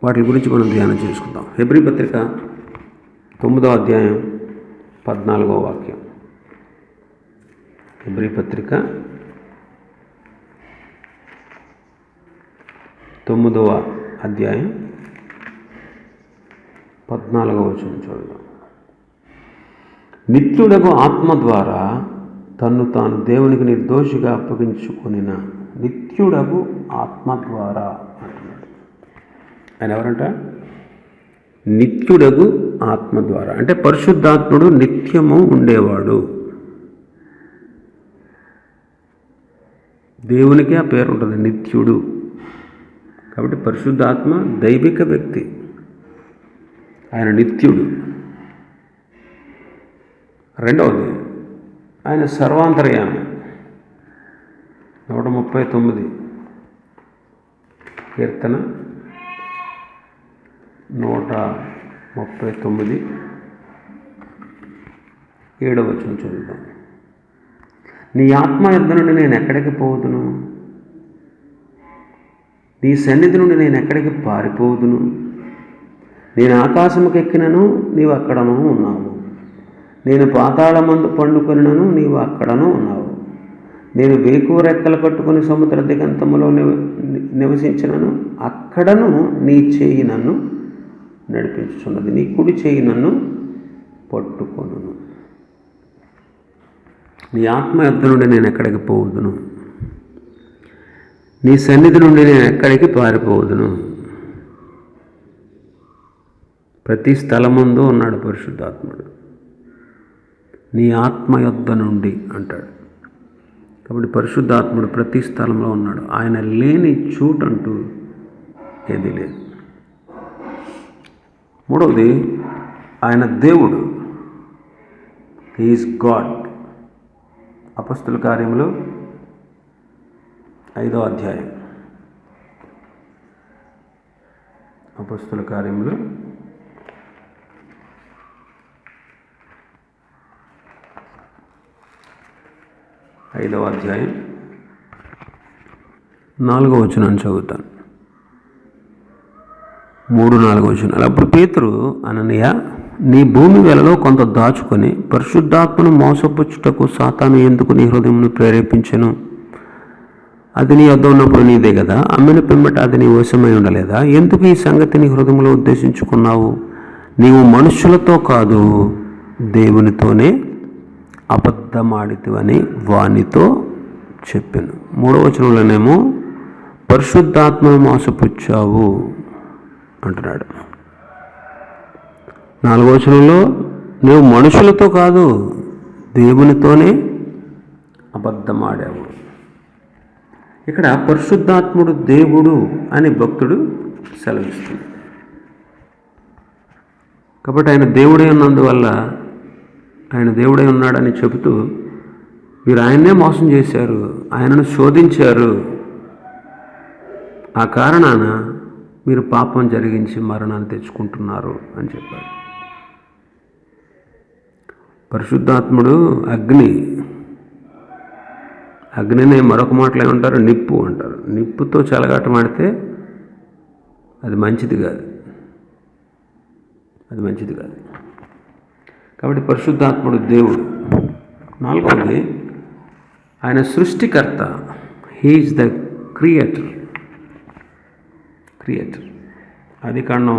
A: వాటి గురించి మనం ధ్యానం చేసుకుందాం. హెబ్రీ పత్రిక 9వ అధ్యాయం 14వ వాక్యం. హెబ్రీ పత్రిక 9వ అధ్యాయం 14వ వచనం చూద్దాం. నిత్యుడగు ఆత్మ ద్వారా తన్ను తాను దేవునికి నిర్దోషిగా అప్పగించుకొనిన నిత్యుడగు ఆత్మ ద్వారా అంటున్నాడు. ఆయన ఎవరంట? నిత్యుడగు ఆత్మ ద్వారా అంటే పరిశుద్ధాత్ముడు నిత్యము ఉండేవాడు. దేవునికి ఆ పేరు ఉంటుంది, నిత్యుడు. కాబట్టి పరిశుద్ధాత్మ దైవిక వ్యక్తి, ఆయన నిత్యుడు. రెండవది, ఆయన సర్వాంతర్యామి. 139 కీర్తన 139 7వ వచనం చదువుతాం. నీ ఆత్మ యొద్ద నుండి నేను ఎక్కడికి పోదును? నీ సన్నిధి నుండి నేను ఎక్కడికి పారిపోదును? నేను ఆకాశముకు ఎక్కినను నీవు అక్కడను ఉన్నావు. నేను పాతాళమందు పండుకొనినను నీవు అక్కడను ఉన్నావు. నేను వేకువ రెక్కలు కట్టుకుని సముద్ర దిగంతములో నివసించినను అక్కడను నీ చేయి నన్ను నడిపించుచున్నది. నీ కుడి చేయి నన్ను పట్టుకొనును. నీ ఆత్మ యొద్ద నుండి నేను ఎక్కడికి పోవుదును? నీ సన్నిధి నుండి నేను ఎక్కడికి పారిపోవుదును? ప్రతి స్థలమందు ఉన్నాడు పరిశుద్ధాత్ముడు. నీ ఆత్మ యొద్ద నుండి అంటాడు. కాబట్టి పరిశుద్ధాత్ముడు ప్రతి స్థలంలో ఉన్నాడు. ఆయన లేని చోటు అంటూ ఏది లేదు. మూడవది, ఆయన దేవుడు. He is God. అపొస్తలుల కార్యములు 5వ అధ్యాయం. అపొస్తలుల కార్యములు 5వ అధ్యాయం 4వ వచనం చదువుతాను. 3-4 వచనాలు. అప్పుడు పేతురు, అననీయ, నీ భూమి వెలలో కొంత దాచుకొని పరిశుద్ధాత్మను మోసపుచ్చుటకు సాతాను ఎందుకు నీ హృదయమును ప్రేరేపించెను? అది నీ వద్ద ఉన్నప్పుడు నీదే కదా. అమ్మిన పిమ్మట అది నీ వశమై ఉండలేదా? ఎందుకు ఈ సంగతి నీ హృదయంలో ఉద్దేశించుకున్నావు? నీవు మనుషులతో కాదు దేవునితోనే అబద్ధమాడితివని వానితో చెప్పాను. 3వ వచనంలోనేమో పరిశుద్ధాత్మను మోసపుచ్చావు అంటున్నాడు. 4వ వచనంలో నువ్వు మనుషులతో కాదు దేవునితోనే అబద్ధమాడావు. ఇక్కడ పరిశుద్ధాత్ముడు దేవుడు అని భక్తుడు సెలవిస్తుంది. కాబట్టి ఆయన దేవుడే ఉన్నందువల్ల, ఆయన దేవుడే ఉన్నాడని చెబుతూ మీరు ఆయన్నే మోసం చేశారు, ఆయనను శోధించారు, ఆ కారణాన మీరు పాపం జరిగించి మరణాన్ని తెచ్చుకుంటున్నారు అని చెప్పాడు. పరిశుద్ధాత్ముడు అగ్నిని మరొక మాటలు ఏమంటారు? నిప్పు అంటారు. నిప్పుతో చెలగాటమాడితే అది మంచిది కాదు, అది మంచిది కాదు. కాబట్టి పరిశుద్ధాత్ముడు దేవుడు. 4వది, ఆయన సృష్టికర్త. He is the creator. ఆదికాండం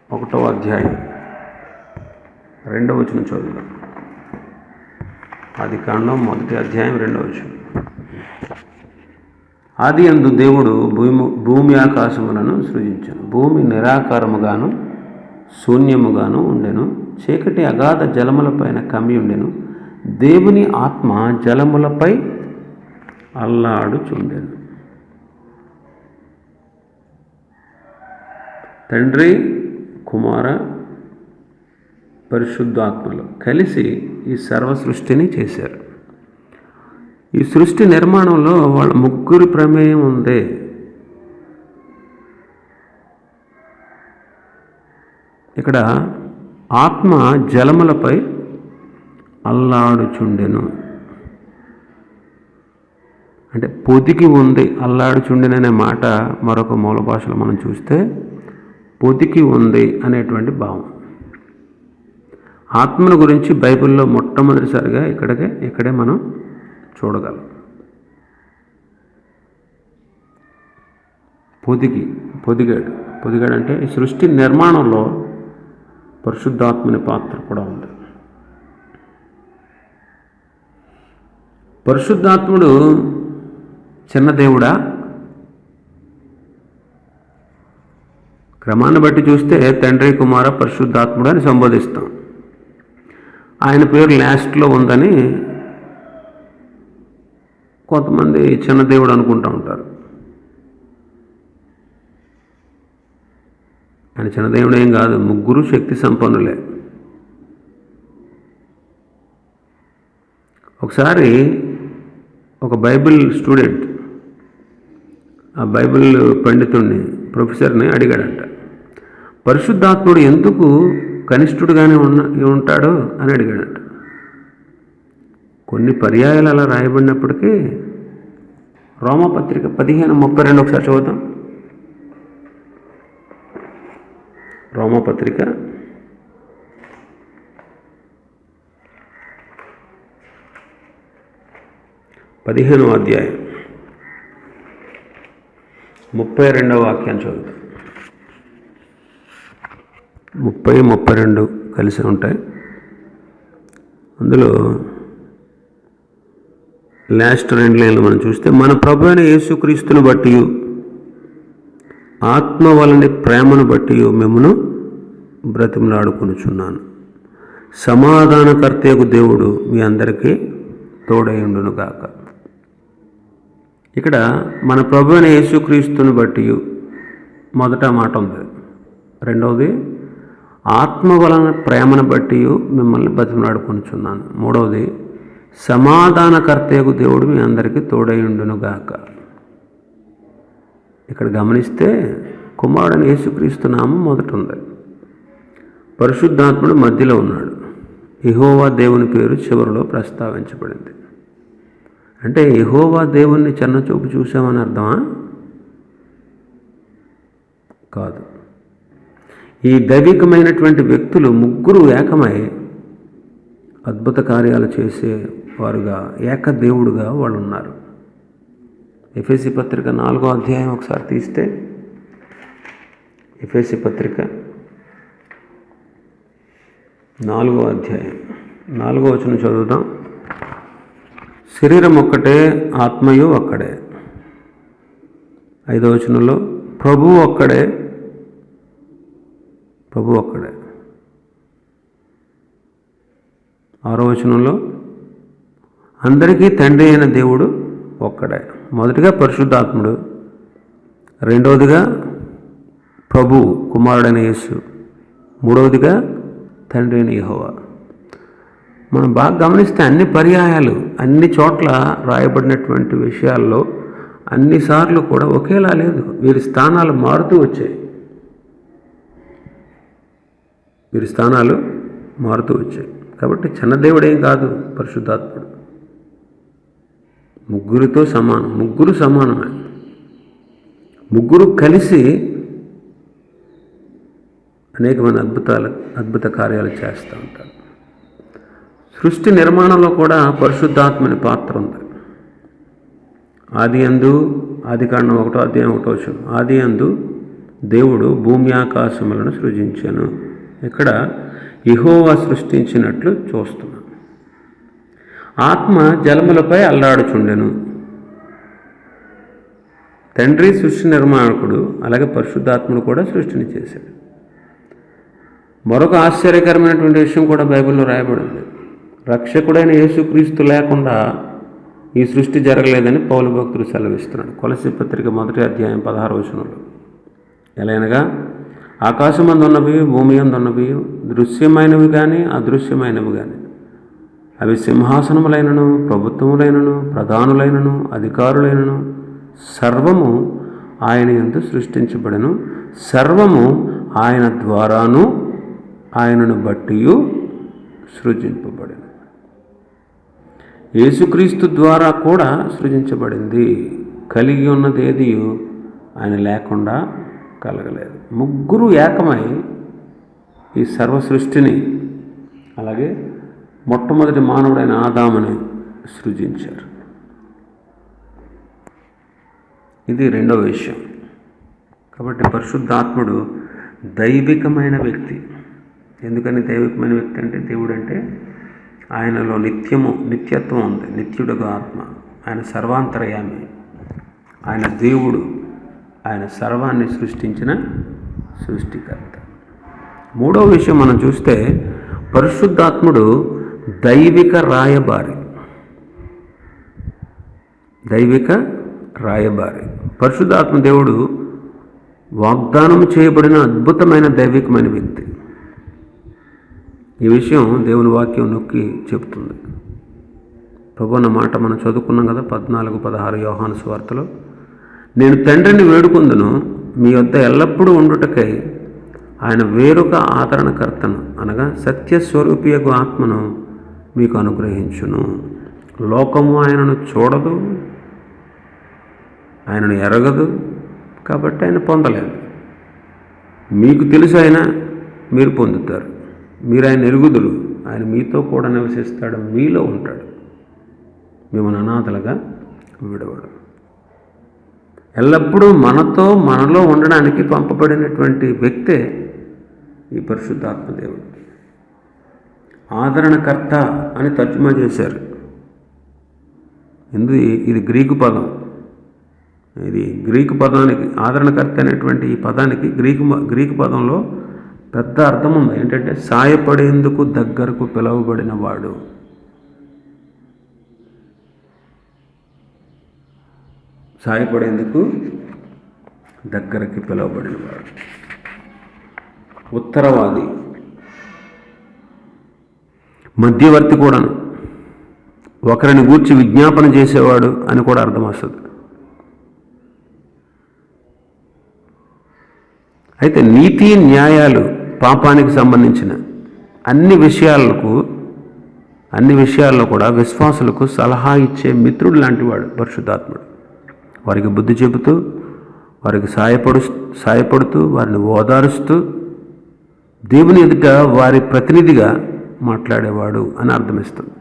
A: 1వ అధ్యాయం 2వ వచనం చదువుదాం. ఆదికాండం 1వ అధ్యాయం 2వ వచనం. ఆది యందు దేవుడు భూమి ఆకాశములను సృజించెను. భూమి నిరాకారముగాను శూన్యముగాను ఉండెను. చీకటి అగాధ జలములపైన కమ్మి ఉండెను. దేవుని ఆత్మ జలములపై అల్లాడుచుండెను. తండ్రి, కుమార, పరిశుద్ధాత్మలు కలిసి ఈ సర్వ సృష్టిని చేశారు. ఈ సృష్టి నిర్మాణంలో వాళ్ళ ముగ్గురి ప్రమేయం ఉంది. ఇక్కడ ఆత్మ జలములపై అల్లాడుచుండెను అంటే పొదికి ఉంది. అల్లాడుచుండెననే మాట మరొక మూల భాషలో మనం చూస్తే పొదికి ఉంది అనేటువంటి భావం. ఆత్మను గురించి బైబిల్లో మొట్టమొదటిసారిగా ఇక్కడే మనం చూడగలం. పొదిగాడు అంటే ఈ సృష్టి నిర్మాణంలో పరిశుద్ధాత్మని పాత్ర కూడా ఉంది. పరిశుద్ధాత్ముడు చిన్న దేవుడా? క్రమాన్ని బట్టి చూస్తే తండ్రి, కుమార, పరిశుద్ధాత్ముడు అని సంబోధిస్తాం. ఆయన పేరు లాస్ట్లో ఉందని కొంతమంది చిన్న దేవుడు అనుకుంటూ ఉంటారు. ఆయన చిన్న దేవుడు ఏం కాదు, ముగ్గురు శక్తి సంపన్నులే. ఒకసారి ఒక బైబిల్ స్టూడెంట్ ఆ బైబిల్ పండితుడిని, ప్రొఫెసర్ని అడిగాడంట, పరిశుద్ధాత్ముడు ఎందుకు కనిష్ఠుడుగానే ఉంటాడు అని అడిగాడంట. కొన్ని పర్యాయాలు అలా రాయబడినప్పటికీ రోమాపత్రిక 15:32 ఒకసారి చదువుతాం. రోమాపత్రిక 15వ అధ్యాయం 32వ వాక్యాన్ని చదువుతాం. 30, 32 కలిసి ఉంటాయి. అందులో లాస్ట్ 2 లైన్లు మనం చూస్తే, మన ప్రభు అయిన యేసుక్రీస్తుని బట్టి ఆత్మ వలని ప్రేమను బట్టి మిమ్మును బ్రతిమలాడుకొనుచున్నాను. సమాధానకర్తయగు దేవుడు మీ అందరికీ తోడైండును గాక. ఇక్కడ మన ప్రభు అయిన యేసుక్రీస్తుని బట్టి మొదట మాట ఉంది. రెండవది ఆత్మ వలన ప్రేమను బట్టి మిమ్మల్ని బతిమలాడుకొనుచున్నాను. మూడవది సమాధానకర్తయగు దేవుడు మీ అందరికీ తోడైండును గాక. ఇక్కడ గమనిస్తే కుమారుడైన యేసుక్రీస్తు నామం మొదట ఉంది, పరిశుద్ధాత్ముడు మధ్యలో ఉన్నాడు, యెహోవా దేవుని పేరు చివరిలో ప్రస్తావించబడింది. అంటే యెహోవా దేవుణ్ణి చిన్నచూపు చూసామని అర్థమా? కాదు. ఈ దైవికమైనటువంటి వ్యక్తులు ముగ్గురు ఏకమై అద్భుత కార్యాలు చేసేవారుగా, ఏకదేవుడుగా వాళ్ళు ఉన్నారు. ఎఫెసీ పత్రిక 4వ అధ్యాయం ఒకసారి తీస్తే, ఎఫెసీ పత్రిక 4వ అధ్యాయం 4వ వచనం చదువుదాం. శరీరం ఒక్కటే, ఆత్మయు ఒక్కడే. 5వ వచనంలో ప్రభువు ఒక్కడే. 6వ వచనంలో అందరికీ తండ్రి అయిన దేవుడు ఒక్కడే. మొదటిగా పరిశుద్ధాత్ముడు, రెండవదిగా ప్రభు కుమారుడైన యేసు, మూడవదిగా తండ్రి అయిన యెహోవా. మనం బాగా గమనిస్తే అన్ని పర్యాయాలు, అన్ని చోట్ల రాయబడినటువంటి విషయాల్లో అన్నిసార్లు కూడా ఒకేలా లేదు. వీరి స్థానాలు మారుతూ వచ్చాయి. కాబట్టి చిన్నదేవుడేం కాదు పరిశుద్ధాత్ముడు. ముగ్గురితో సమానం, ముగ్గురు సమానమే. ముగ్గురు కలిసి అనేకమైన అద్భుత కార్యాలు చేస్తూ ఉంటారు. సృష్టి నిర్మాణంలో కూడా పరిశుద్ధాత్మని పాత్ర ఉంది. ఆదికాండం 1వ అధ్యాయం 1వ వచనం, ఆదియందు దేవుడు భూమి ఆకాశములను సృజించెను. ఇక్కడ యెహోవా సృష్టించినట్లు చూస్తున్నాం. ఆత్మ జలములపై అల్లాడుచుండెను. తండ్రి సృష్టి నిర్మాణకుడు, అలాగే పరిశుద్ధాత్ముడు కూడా సృష్టిని చేశాడు. మరొక ఆశ్చర్యకరమైనటువంటి విషయం కూడా బైబిల్లో రాయబడింది. రక్షకుడైన యేసుక్రీస్తు లేకుండా ఈ సృష్టి జరగలేదని పౌలు భక్తుడు సెలవిస్తున్నాడు. కొలస్సీ పత్రిక 1వ అధ్యాయం 16వ వచనంలో, ఎలాగనగా ఆకాశమందు ఉన్నవి, భూమి యందు ఉన్నవి, దృశ్యమైనవి కానీ అదృశ్యమైనవి కానీ, అవి సింహాసనములైనను, ప్రభుత్వములైనను, ప్రధానులైనను, అధికారులైనను సర్వము ఆయన యందు సృష్టించబడెను. సర్వము ఆయన ద్వారాను ఆయనను బట్టి సృజింపబడెను. యేసుక్రీస్తు ద్వారా కూడా సృజించబడింది. కలిగి ఉన్నదేది ఆయన లేకుండా కలగలేదు. ముగ్గురు ఏకమై ఈ సర్వ సృష్టిని, అలాగే మొట్టమొదటి మానవుడైన ఆదాముని సృజించారు. ఇది రెండవ విషయం. కాబట్టి పరిశుద్ధాత్ముడు దైవికమైన వ్యక్తి. ఎందుకని దైవికమైన వ్యక్తి అంటే, దేవుడు అంటే ఆయనలో నిత్యత్వం ఉంది. నిత్యుడుగా ఆత్మ. ఆయన సర్వాంతర్యామి, ఆయన దేవుడు, ఆయన సర్వాన్ని సృష్టించిన సృష్టికర్త. మూడవ విషయం మనం చూస్తే, పరిశుద్ధాత్ముడు దైవిక రాయబారి. దైవిక రాయబారి. పరిశుద్ధాత్మ దేవుడు వాగ్దానం చేయబడిన అద్భుతమైన దైవికమైన వ్యక్తి. ఈ విషయం దేవుని వాక్యం నొక్కి చెబుతుంది. ప్రభు అన్న మాట మనం చదువుకున్నాం కదా, 14-16 యోహాను సువార్తలో. నేను తండ్రిని వేడుకొందును, మీ వద్ద ఎల్లప్పుడూ ఉండుటకై ఆయన వేరొక ఆదరణకర్తను, అనగా సత్యస్వరూపియగు ఆత్మను మీకు అనుగ్రహించును. లోకము ఆయనను చూడదు, ఆయనను ఎరగదు, కాబట్టి ఆయన పొందలేదు. మీకు తెలుసు ఆయన, మీరు పొందుతారు. మీరు ఆయన ఎరుగుదురు, ఆయన మీతో కూడా నివసిస్తాడు, మీలో ఉంటాడు, మిమ్మల్ని అనాథలుగా విడవడు. ఎల్లప్పుడూ మనలో ఉండడానికి పంపబడినటువంటి వ్యక్తే ఈ పరిశుద్ధాత్మ దేవుడు. ఆదరణకర్త అని తర్జుమా చేశారు. ఇది గ్రీకు పదం. ఇది గ్రీకు పదానికి, ఆదరణకర్త అనేటువంటి ఈ పదానికి గ్రీకు పదంలో పెద్ద అర్థం ఉంది. ఏంటంటే సాయపడేందుకు దగ్గరకు పిలువబడిన వాడు. సాయపడేందుకు దగ్గరికి పిలువబడినవాడు. ఉత్తరవాది, మధ్యవర్తి కూడాను, ఒకరిని గూర్చి విజ్ఞాపన చేసేవాడు అని కూడా అర్థం వస్తుంది. అయితే నీతి న్యాయాలు, పాపానికి సంబంధించిన అన్ని విషయాల్లో కూడా విశ్వాసులకు సలహా ఇచ్చే మిత్రుడు లాంటివాడు పరిశుద్ధాత్ముడు. వారికి బుద్ధి చెబుతూ, వారికి సాయపడుతూ, వారిని ఓదారుస్తూ, దేవుని ఎదుట వారి ప్రతినిధిగా మాట్లాడేవాడు అని అర్థమిస్తుంది.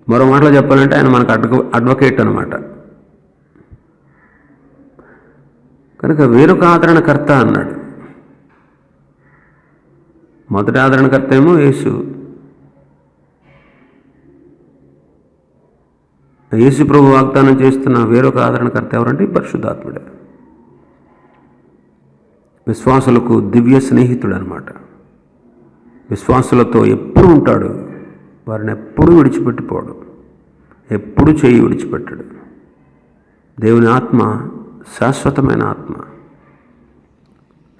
A: మరో మాటలో చెప్పాలంటే ఆయన మనకు అడ్వకేట్ అన్నమాట. కనుక వేరొక ఆదరణకర్త అన్నాడు. మొదటి ఆదరణకర్త ఏమో యేసు ప్రభు వాగ్దానం చేస్తున్న వేరొక ఆదరణకర్త ఎవరంటే పరిశుద్ధాత్ముడే. విశ్వాసులకు దివ్య స్నేహితుడు అనమాట. విశ్వాసులతో ఎప్పుడు ఉంటాడు, వారిని ఎప్పుడూ విడిచిపెట్టిపోడు, ఎప్పుడు చేయి విడిచిపెట్టడు. దేవుని ఆత్మ శాశ్వతమైన ఆత్మ,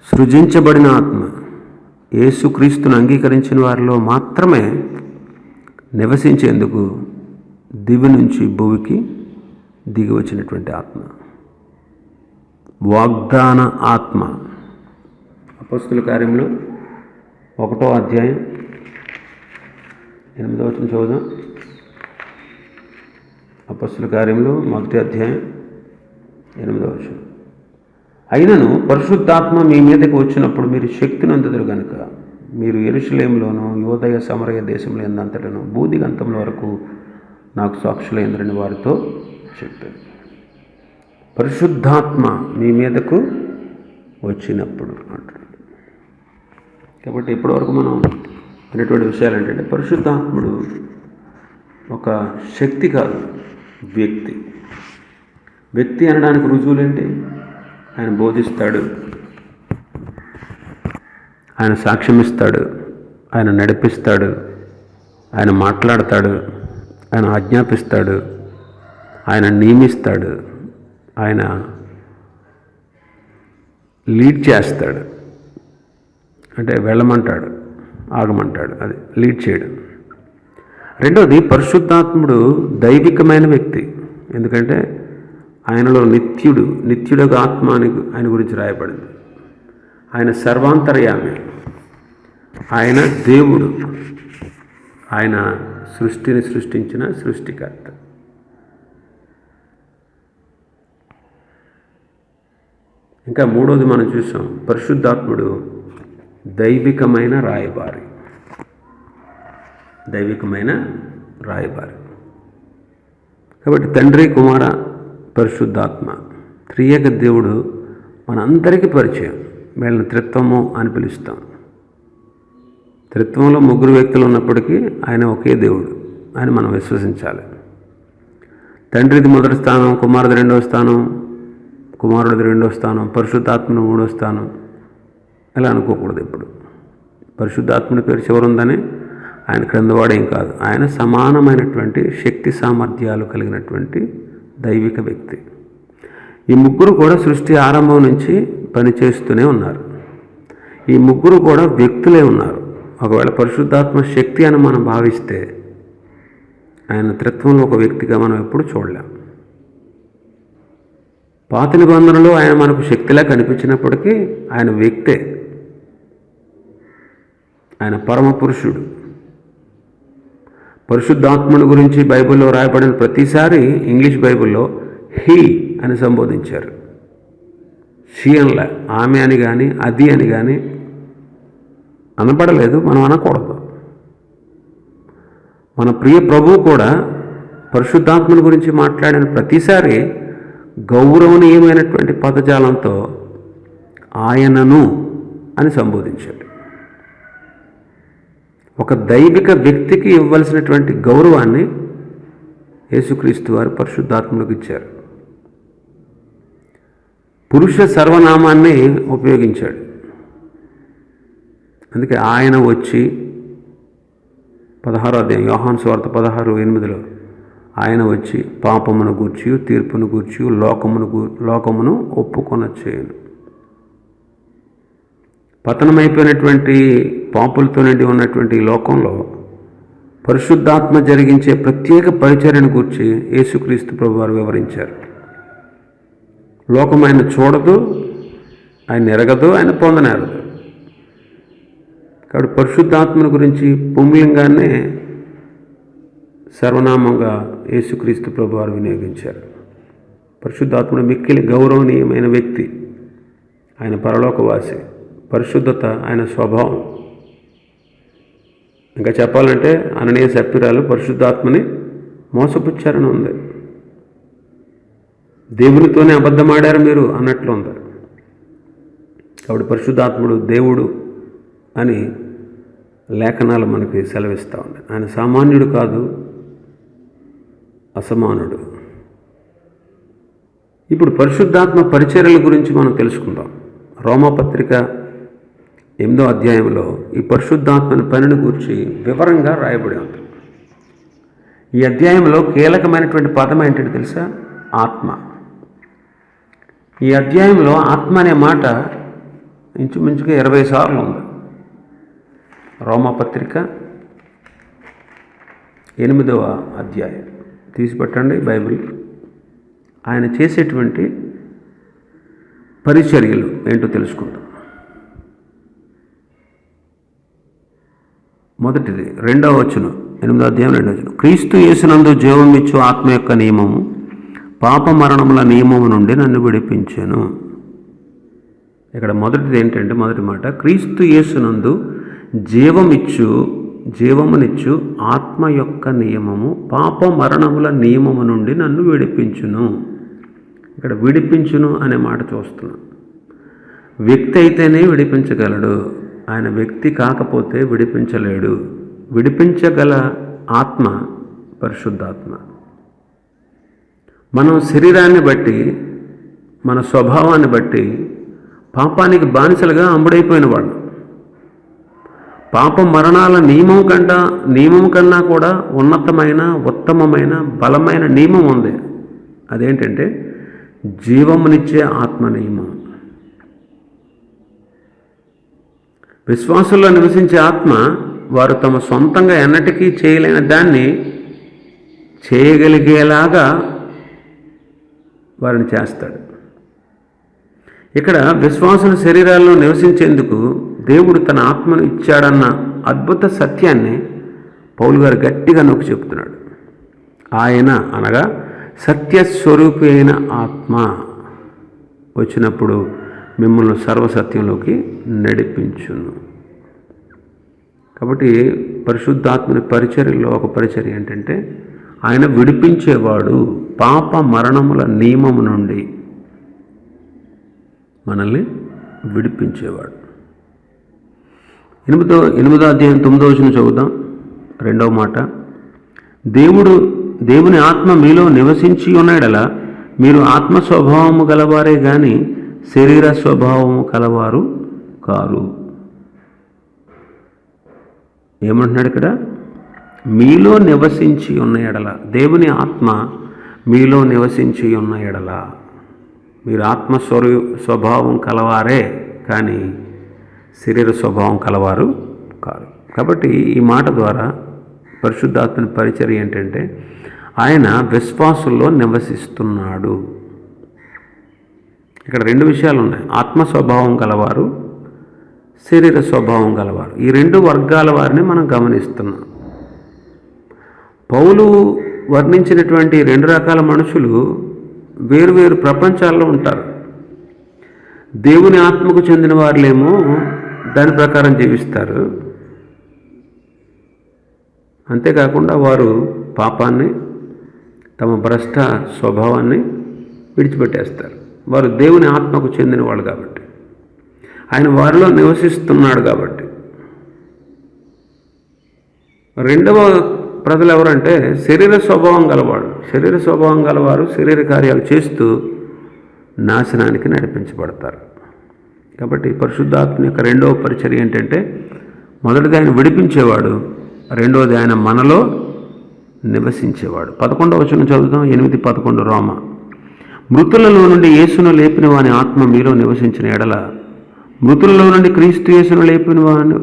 A: సృజించబడిన ఆత్మ. యేసుక్రీస్తును అంగీకరించిన వారిలో మాత్రమే నివసించేందుకు దివి నుంచి భూమికి దిగి వచ్చినటువంటి ఆత్మ, వాగ్దాన ఆత్మ. అపొస్తలుల కార్యములు 1వ అధ్యాయం 8వ వచనం చదువుదాం. అపొస్తలుల కార్యములు 1వ అధ్యాయం 8వ వచనం. అయినను పరిశుద్ధాత్మ మీ మీదకి వచ్చినప్పుడు మీరు శక్తిని అందుదురు గనుక మీరు యెరూషలేములోను యూదయ సమరయ దేశంలో ఎందంతటను భూదిగంతముల వరకు నాకు సాక్షులైందని వారితో చెప్పారు. పరిశుద్ధాత్మ మీ మీదకు వచ్చినప్పుడు అంటాడు. కాబట్టి ఇప్పటివరకు మనం అనేటువంటి విషయాలు ఏంటంటే, పరిశుద్ధాత్ముడు ఒక శక్తి కాదు, వ్యక్తి అనడానికి రుజువులేంటి? ఆయన బోధిస్తాడు, ఆయన సాక్ష్యం ఇస్తాడు, ఆయన నడిపిస్తాడు, ఆయన మాట్లాడతాడు, ఆయన ఆజ్ఞాపిస్తాడు, ఆయన నియమిస్తాడు, ఆయన లీడ్ చేస్తాడు. అంటే వెళ్ళమంటాడు, ఆగమంటాడు, అది లీడ్ చేయడం. రెండోది, పరిశుద్ధాత్ముడు దైవికమైన వ్యక్తి. ఎందుకంటే ఆయనలో నిత్యుడొక ఆత్మ అని ఆయన గురించి రాయబడింది. ఆయన సర్వాంతర్యామి, ఆయన దేవుడు, ఆయన సృష్టిని సృష్టించిన సృష్టికర్త. ఇంకా మూడోది మనం చూసాం, పరిశుద్ధాత్ముడు దైవికమైన రాయబారి. కాబట్టి తండ్రి, కుమార, పరిశుద్ధాత్మ త్రియేక దేవుడు మనందరికీ పరిచయం. వీళ్ళని త్రిత్వము అని పిలుస్తాం. త్రిత్వంలో ముగ్గురు వ్యక్తులు ఉన్నప్పటికీ ఆయన ఒకే దేవుడు అని మనం విశ్వసించాలి. తండ్రిది మొదటి స్థానం, కుమారుడి రెండవ స్థానం, కుమారుడిది రెండవ స్థానం, పరిశుద్ధాత్మను మూడో స్థానం ఇలా అనుకోకూడదు. ఇప్పుడు పరిశుద్ధాత్మని పేరు చివరుందని ఆయన క్రిందవాడేం కాదు. ఆయన సమానమైనటువంటి శక్తి సామర్థ్యాలు కలిగినటువంటి దైవిక వ్యక్తి. ఈ ముగ్గురు కూడా సృష్టి ఆరంభం నుంచి పనిచేస్తూనే ఉన్నారు. ఈ ముగ్గురు కూడా వ్యక్తులే ఉన్నారు. ఒకవేళ పరిశుద్ధాత్మ శక్తి అని మనం భావిస్తే ఆయన త్రిత్వంలో ఒక వ్యక్తిగా మనం ఎప్పుడు చూడలేం. పాత నిబంధనలో ఆయన మనకు శక్తిలా కనిపించినప్పటికీ ఆయన వ్యక్తే. ఆయన పరమ పురుషుడు. పరిశుద్ధాత్మను గురించి బైబిల్లో రాయబడిన ప్రతిసారి ఇంగ్లీష్ బైబిల్లో హీ అని సంబోధించారు. షీ అనలే, ఆమె అని కానీ అది అని కానీ అనపడలేదు, మనం అనకూడదు. మన ప్రియ ప్రభువు కూడా పరిశుద్ధాత్మను గురించి మాట్లాడిన ప్రతిసారి గౌరవనీయమైనటువంటి పదజాలంతో ఆయనను అని సంబోధించాడు. ఒక దైవిక వ్యక్తికి ఇవ్వవలసినటువంటి గౌరవాన్ని యేసుక్రీస్తు వారు పరిశుద్ధాత్మకు ఇచ్చారు. పురుష సర్వనామాన్ని ఉపయోగించాడు. అందుకే ఆయన వచ్చి 16వ అధ్యాయం యోహాను సువార్త 16:8 ఆయన వచ్చి పాపమును గూర్చి, తీర్పును గూర్చి, లోకమును ఒప్పుకొనొచ్చేయను. పతనమైపోయినటువంటి పాపులతో నిండి ఉన్నటువంటి ఈ లోకంలో పరిశుద్ధాత్మ జరిగించే ప్రత్యేక పరిచర్యను గూర్చి యేసుక్రీస్తు ప్రభువారు వివరించారు. లోకం ఆయన చూడదు, ఆయన ఎరగదు, ఆయన పొందనేరదు. కాబట్టి పరిశుద్ధాత్మను గురించి పుంలింగాన్నే సర్వనామంగా యేసుక్రీస్తు ప్రభువారు వినియోగించారు. పరిశుద్ధాత్ముడు మిక్కిలి గౌరవనీయమైన వ్యక్తి. ఆయన పరలోకవాసి. పరిశుద్ధత ఆయన స్వభావం. ఇంకా చెప్పాలంటే అననీయ సప్పిరాలు పరిశుద్ధాత్మని మోసపుచ్చారని ఉంది. దేవునితోనే అబద్ధమాడారు మీరు అన్నట్లు ఉంది. కాబట్టి పరిశుద్ధాత్ముడు దేవుడు అని లేఖనాలు మనకి సెలవిస్తూ ఉన్నాయి. ఆయన సామాన్యుడు కాదు, అసమానుడు. ఇప్పుడు పరిశుద్ధాత్మ పరిచర్యల గురించి మనం తెలుసుకుందాం. రోమాపత్రిక 8వ అధ్యాయంలో ఈ పరిశుద్ధాత్మని పనిని గురించి వివరంగా రాయబడి ఉంది. ఈ అధ్యాయంలో కీలకమైనటువంటి పదం ఏంటంటే తెలుసా? ఆత్మ. ఈ అధ్యాయంలో ఆత్మ అనే మాట ఇంచుమించుగా 20 సార్లు ఉంది. రోమాపత్రిక 8వ అధ్యాయం తీసిపెట్టండి బైబిల్. ఆయన చేసేటువంటి పరిచర్యలు ఏంటో తెలుసుకుందాం. మొదటిది 2వ వచనం, 8వ అధ్యాయం 2వ వచనం. క్రీస్తు యేసునందు జీవం ఇచ్చు ఆత్మ యొక్క నియమము పాప మరణముల నియమము నుండి నన్ను విడిపించెను. ఇక్కడ మొదటిది ఏంటంటే, మొదటి మాట క్రీస్తు యేసునందు జీవమునిచ్చు ఆత్మ యొక్క నియమము పాప మరణముల నియమము నుండి నన్ను విడిపించును. ఇక్కడ విడిపించును అనే మాట చూస్తున్నాం. వ్యక్తి అయితేనే విడిపించగలడు, ఆయన వ్యక్తి కాకపోతే విడిపించలేడు. విడిపించగల ఆత్మ పరిశుద్ధాత్మ. మనం శరీరాన్ని బట్టి, మన స్వభావాన్ని బట్టి పాపానికి బానిసలుగా అమ్ముడైపోయిన వాళ్ళు. పాప మరణాల నియమం కన్నా కూడా ఉన్నతమైన, ఉత్తమమైన, బలమైన నియమం ఉంది. అదేంటంటే జీవమునిచ్చే ఆత్మ నియమం. విశ్వాసంలో నివసించే ఆత్మ వారు తమ సొంతంగా ఎన్నటికీ చేయలేని దాన్ని చేయగలిగేలాగా వారిని చేస్తాడు. ఇక్కడ విశ్వాసుల శరీరాల్లో నివసించేందుకు దేవుడు తన ఆత్మను ఇచ్చాడన్న అద్భుత సత్యాన్ని పౌలు గారు గట్టిగా నొక్కి చెప్తున్నాడు. ఆయన అనగా సత్యస్వరూపి అయిన ఆత్మ వచ్చినప్పుడు మిమ్మల్ని సర్వసత్యంలోకి నడిపించును. కాబట్టి పరిశుద్ధాత్మని పరిచర్యలో ఒక పరిచర్య ఏంటంటే ఆయన విడిపించేవాడు. పాప మరణముల నియమము నుండి మనల్ని విడిపించేవాడు. 8వ అధ్యాయం 9వ వచనం చదువుదాం. 2వ మాట, దేవుని ఆత్మ మీలో నివసించి ఉన్నాడలా మీరు ఆత్మ స్వభావము గలవారే గాని శరీర స్వభావము కలవారు కారు. ఏమంటున్నాడు ఇక్కడ? మీలో నివసించి ఉన్న ఎడల, దేవుని ఆత్మ మీలో నివసించి ఉన్న ఎడల మీరు ఆత్మ స్వభావం కలవారే కానీ శరీర స్వభావం కలవారు కారు. కాబట్టి ఈ మాట ద్వారా పరిశుద్ధాత్మని పరిచర్య ఏంటంటే ఆయన విశ్వాసుల్లో నివసిస్తున్నాడు. ఇక్కడ 2 విషయాలు ఉన్నాయి. ఆత్మ స్వభావం గలవారు, శరీర స్వభావం గలవారు. ఈ 2 వర్గాల వారిని మనం గమనిస్తున్నాం. పౌలు వర్ణించినటువంటి 2 రకాల మనుషులు వేరువేరు ప్రపంచాల్లో ఉంటారు. దేవుని ఆత్మకు చెందిన వారులేమో దాని ప్రకారం జీవిస్తారు. అంతేకాకుండా వారు పాపాన్ని, తమ భ్రష్ట స్వభావాన్ని విడిచిపెట్టేస్తారు. వారు దేవుని ఆత్మకు చెందిన వాళ్ళు కాబట్టి, ఆయన వారిలో నివసిస్తున్నాడు కాబట్టి. 2వ ప్రజలు ఎవరంటే శరీర స్వభావం గలవాడు. శరీర స్వభావం గలవారు శరీర కార్యాలు చేస్తూ నాశనానికి నడిపించబడతారు. కాబట్టి పరిశుద్ధాత్మ యొక్క 2వ పరిచర్య ఏంటంటే మొదటిది ఆయన విడిపించేవాడు, 2వది ఆయన మనలో నివసించేవాడు. 11వ వచనం చదువుతాం. 8-11 రోమ, మృతులలో నుండి యేసును లేపిన వాని ఆత్మ మీలో నివసించిన ఎడల మృతులలో నుండి క్రీస్తు యేసును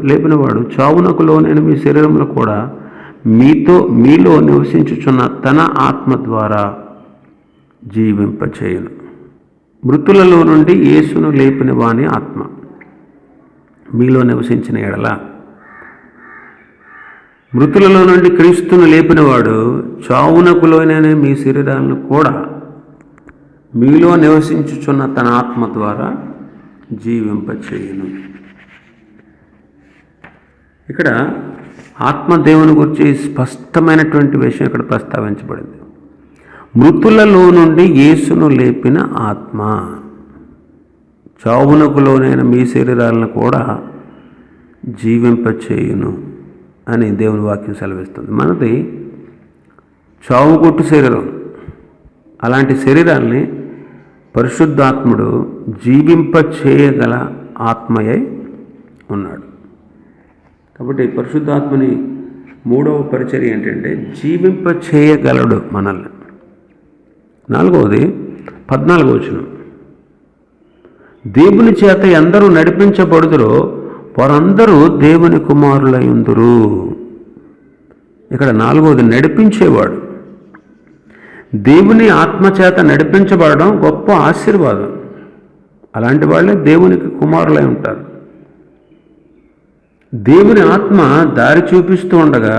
A: లేపినవాడు చావునకు లోనైన మీ శరీరంలో కూడా మీలో నివసించుచున్న తన ఆత్మ ద్వారా జీవింపచేయును. మృతులలో నుండి యేసును లేపిన వాని ఆత్మ మీలో నివసించిన ఎడల, మృతులలో నుండి క్రీస్తును లేపినవాడు చావునకు లోనైన మీ శరీరాలను కూడా మీలో నివసించుచున్న తన ఆత్మ ద్వారా జీవింపచేయును. ఇక్కడ ఆత్మ దేవుని గురించి స్పష్టమైనటువంటి విషయం ఇక్కడ ప్రస్తావించబడింది. మృతులలో నుండి యేసును లేపిన ఆత్మ చావునకు లోనైన మీ శరీరాలను కూడా జీవింపచేయును అని దేవుని వాక్యం సెలవిస్తుంది. మనది చావుకొట్టు శరీరం. అలాంటి శరీరాల్ని పరిశుద్ధాత్ముడు జీవింపచేయగల ఆత్మయై ఉన్నాడు. కాబట్టి పరిశుద్ధాత్మని 3వ పరిచర్య ఏంటంటే జీవింపచేయగలడు మనల్ని. 4వది 14వ వచనం, దేవుని చేత ఎందరూ నడిపించబడుదురో వారందరూ దేవుని కుమారులయుందురు. ఇక్కడ 4వది నడిపించేవాడు. దేవుని ఆత్మచేత నడిపించబడడం గొప్ప ఆశీర్వాదం. అలాంటి వాళ్ళే దేవునికి కుమారులై ఉంటారు. దేవుని ఆత్మ దారి చూపిస్తూ ఉండగా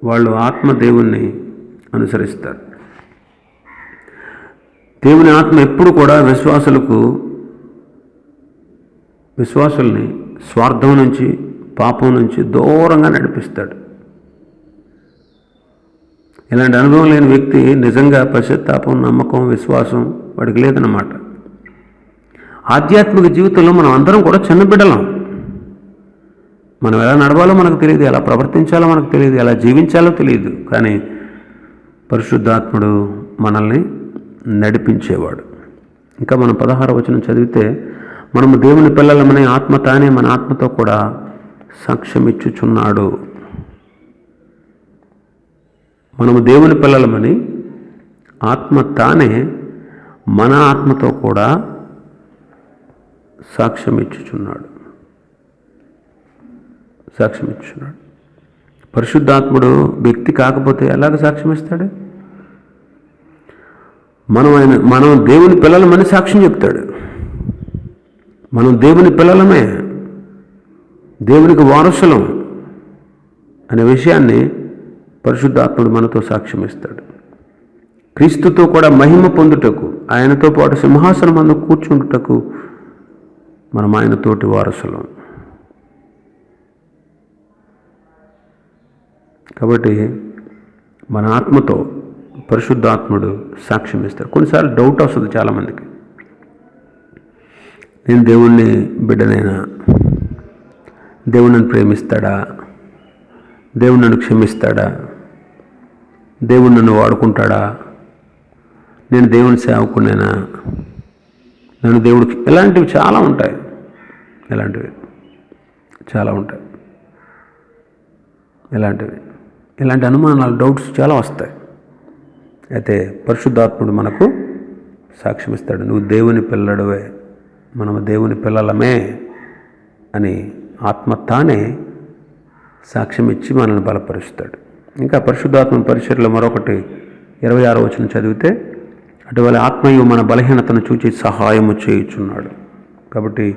A: వాళ్ళు ఆత్మ దేవుణ్ణి అనుసరిస్తారు. దేవుని ఆత్మ ఎప్పుడు కూడా విశ్వాసుల్ని స్వార్థం నుంచి, పాపం నుంచి దూరంగా నడిపిస్తాడు. ఇలాంటి అనుభవం లేని వ్యక్తి నిజంగా పశ్చాత్తాపం, నమ్మకం, విశ్వాసం వాడికి లేదన్నమాట. ఆధ్యాత్మిక జీవితంలో మనం అందరం కూడా చిన్న బిడ్డలం. మనం ఎలా నడవాలో మనకు తెలియదు, ఎలా ప్రవర్తించాలో మనకు తెలియదు, ఎలా జీవించాలో తెలియదు. కానీ పరిశుద్ధాత్ముడు మనల్ని నడిపించేవాడు. ఇంకా మనం 16వ వచనం చదివితే, మనము దేవుని పిల్లలమనే ఆత్మ తానే మన ఆత్మతో కూడా సాక్ష్యమిచ్చుచున్నాడు. మనము దేవుని పిల్లలమని ఆత్మ తానే మన ఆత్మతో కూడా సాక్ష్యం ఇచ్చుచున్నాడు. సాక్ష్యం ఇచ్చున్నాడు. పరిశుద్ధాత్ముడు వ్యక్తి కాకపోతే ఎలాగ సాక్ష్యం ఇస్తాడు? మనం దేవుని పిల్లలమని సాక్ష్యం చెప్తాడు. మనం దేవుని పిల్లలమే, దేవునికి వారసులం అనే విషయాన్ని పరిశుద్ధాత్ముడు మనతో సాక్ష్యం ఇస్తాడు. క్రీస్తుతో కూడా మహిమ పొందుటకు, ఆయనతో పాటు సింహాసనం అందు కూర్చుంటుటకు మనం ఆయనతోటి వారసులం. కాబట్టి మన ఆత్మతో పరిశుద్ధాత్ముడు సాక్ష్యం ఇస్తాడు. కొన్నిసార్లు డౌట్ వస్తుంది చాలామందికి, నేను దేవుణ్ణి బిడ్డనైనా, దేవుడు నన్ను ప్రేమిస్తాడా, దేవుడు నన్ను క్షమిస్తాడా, దేవుడు నన్ను వాడుకుంటాడా, నేను దేవుని సేవకునేనా, నన్ను దేవుడికి, ఇలాంటివి చాలా ఉంటాయి. ఇలాంటి అనుమానాలు, డౌట్స్ చాలా వస్తాయి. అయితే పరిశుద్ధాత్ముడు మనకు సాక్ష్యం ఇస్తాడు, నువ్వు దేవుని పిల్లడవే, మనము దేవుని పిల్లలమే అని ఆత్మ తానే సాక్ష్యం ఇచ్చి మనల్ని బలపరుస్తాడు. ఇంకా పరిశుద్ధాత్మ పరిచర్యలో మరొకటి 26వ వచనం చదివితే, అటువల ఆత్మయు మన బలహీనతను చూచి సహాయము చేయుచున్నాడు. కాబట్టి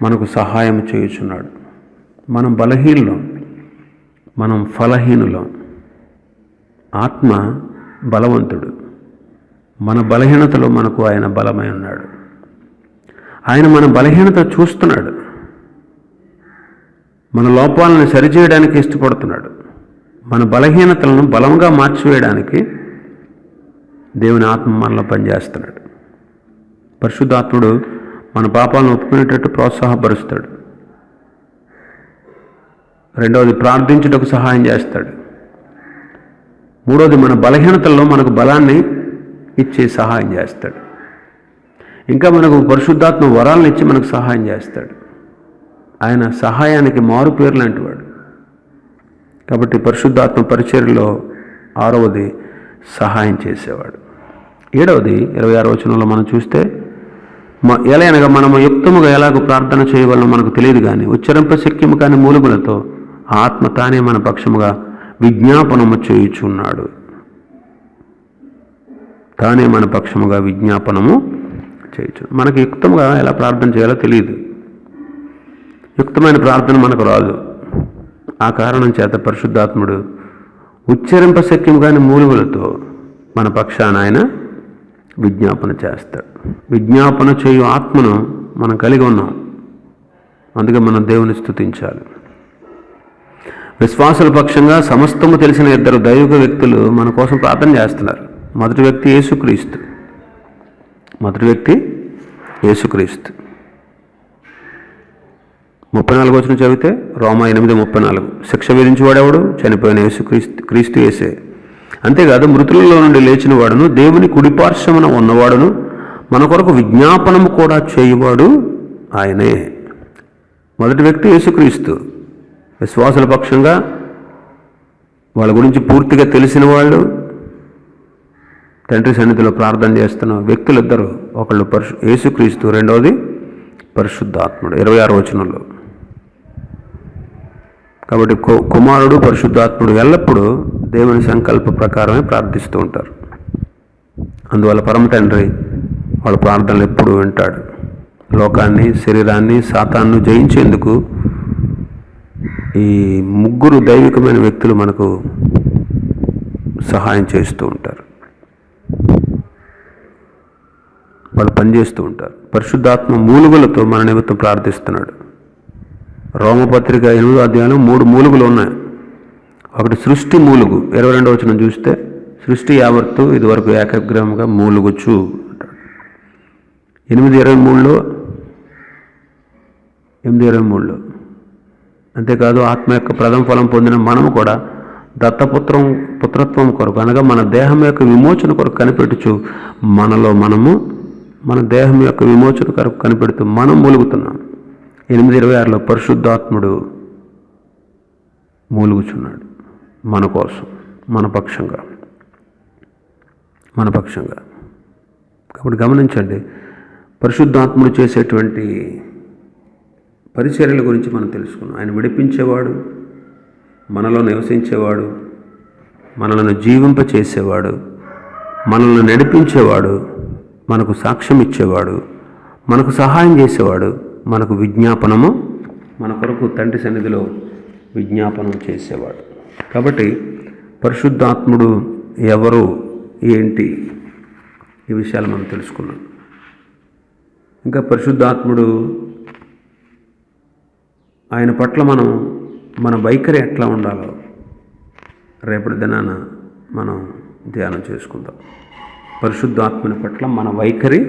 A: మనకు సహాయం చేయుచున్నాడు. మనం బలహీనులం, మనం ఫలహీనులం. ఆత్మ బలవంతుడు. మన బలహీనతలో మనకు ఆయన బలమై ఉన్నాడు. ఆయన మన బలహీనత చూస్తున్నాడు, మన లోపాలను సరిచేయడానికి ఇష్టపడుతున్నాడు. మన బలహీనతలను బలంగా మార్చివేయడానికి దేవుని ఆత్మ మనలో పనిచేస్తున్నాడు. పరిశుద్ధాత్ముడు మన పాపాలను ఒప్పుకునేటట్టు ప్రోత్సాహపరుస్తాడు. రెండవది, ప్రార్థించుటకు సహాయం చేస్తాడు. మూడవది, మన బలహీనతల్లో మనకు బలాన్ని ఇచ్చి సహాయం చేస్తాడు. ఇంకా మనకు పరిశుద్ధాత్మ వరాలను ఇచ్చి మనకు సహాయం చేస్తాడు. ఆయన సహాయానికి మారు పేరు లాంటివాడు. కాబట్టి పరిశుద్ధాత్మ పరిచర్యలో 6వది సహాయం చేసేవాడు. 7వది 26వ వచనంలో మనం చూస్తే, ఎలాగనగా మనము యుక్తముగా ఎలాగో ప్రార్థన చేయవలనో మనకు తెలియదు కానీ ఉచ్చరింపశక్యము కాని మూలుగులతో ఆత్మ తానే మన పక్షముగా విజ్ఞాపనము చేయుచున్నాడు. తానే మన పక్షముగా విజ్ఞాపనము చేయొచ్చు. మనకి యుక్తంగా ఎలా ప్రార్థన చేయాలో తెలియదు. యుక్తమైన ప్రార్థన మనకు రాదు. ఆ కారణం చేత పరిశుద్ధాత్ముడు ఉచ్చరింపశక్యం కాని మూలుగులతో మన పక్షాన ఆయన విజ్ఞాపన చేస్తాడు. విజ్ఞాపన చేయు ఆత్మను మనం కలిగి ఉన్నాం. అందుకే మనం దేవుని స్తుతించాలి. విశ్వాసుల పక్షంగా సమస్తము తెలిసిన 2 దైవిక వ్యక్తులు మన కోసం ప్రార్థన చేస్తున్నారు. మొదటి వ్యక్తి యేసుక్రీస్తు. 34వ వచనం చదివితే రోమా 8:34, శిక్ష విధించేవాడెవడు? చనిపోయిన క్రీస్తు యేసే. అంతేకాదు మృతులలో నుండి లేచిన వాడును, దేవుని కుడిపార్శ్వమున ఉన్నవాడును, మన కొరకు విజ్ఞాపనము కూడా చేయువాడు ఆయనే. మొదటి వ్యక్తి యేసుక్రీస్తు. విశ్వాసుల పక్షంగా వాళ్ళ గురించి పూర్తిగా తెలిసిన వాళ్ళు తండ్రి సన్నిధిలో ప్రార్థన చేస్తున్న వ్యక్తులు ఇద్దరు, ఒకళ్ళు యేసుక్రీస్తు, రెండవది పరిశుద్ధాత్ముడు. 26వ వచనంలో. కాబట్టి కుమారుడు పరిశుద్ధాత్ముడు ఎల్లప్పుడూ దేవుని సంకల్ప ప్రకారమే ప్రార్థిస్తూ ఉంటారు. అందువల్ల పరమ తండ్రి వాళ్ళ ప్రార్థనలు ఎప్పుడూ వింటాడు. లోకాన్ని, శరీరాన్ని, సాతాన్ను జయించేందుకు ఈ 3 దైవికమైన వ్యక్తులు మనకు సహాయం చేస్తూ ఉంటారు. వాళ్ళు పనిచేస్తూ ఉంటారు. పరిశుద్ధాత్మ మూలుగులతో మన నిమిత్తం ప్రార్థిస్తున్నాడు. రోమపత్రిక 8వ అధ్యాయంలో 3 మూలుగులు ఉన్నాయి. ఒకటి సృష్టి మూలుగు. 22వ వచనం చూస్తే, సృష్టి యావత్తు ఇదివరకు ఏకగ్రహంగా మూలుగుచు అంటాడు. 8:23లో. అంతేకాదు ఆత్మ యొక్క ప్రథమ ఫలం పొందిన మనము కూడా పుత్రత్వం కొరకు, అనగా మన దేహం యొక్క విమోచన కొరకు కనిపెట్టుచు మన దేహం యొక్క విమోచన కొరకు కనిపెడుతూ మనం మూలుగుతున్నాం. 8:26లో పరిశుద్ధాత్ముడు మూలుగుచున్నాడు మన కోసం, మన పక్షంగా. కాబట్టి గమనించండి, పరిశుద్ధాత్ముడు చేసేటువంటి పరిచర్యల గురించి మనం తెలుసుకున్నాం. ఆయన విడిపించేవాడు, మనలో నివసించేవాడు, మనలను జీవింపచేసేవాడు, మనల్ని నడిపించేవాడు, మనకు సాక్ష్యం ఇచ్చేవాడు, మనకు సహాయం చేసేవాడు, మనకు విజ్ఞాపనము, మన కొరకు తండ్రి సన్నిధిలో విజ్ఞాపనం చేసేవాడు. కాబట్టి పరిశుద్ధాత్ముడు ఎవరు, ఏంటి, ఈ విషయాలు మనం తెలుసుకున్నాం. ఇంకా పరిశుద్ధాత్ముడు ఆయన పట్ల మన వైఖరి ఎట్లా ఉండాలో రేపటి దినాన మనం ధ్యానం చేసుకుందాం. పరిశుద్ధాత్మని పట్ల మన వైఖరి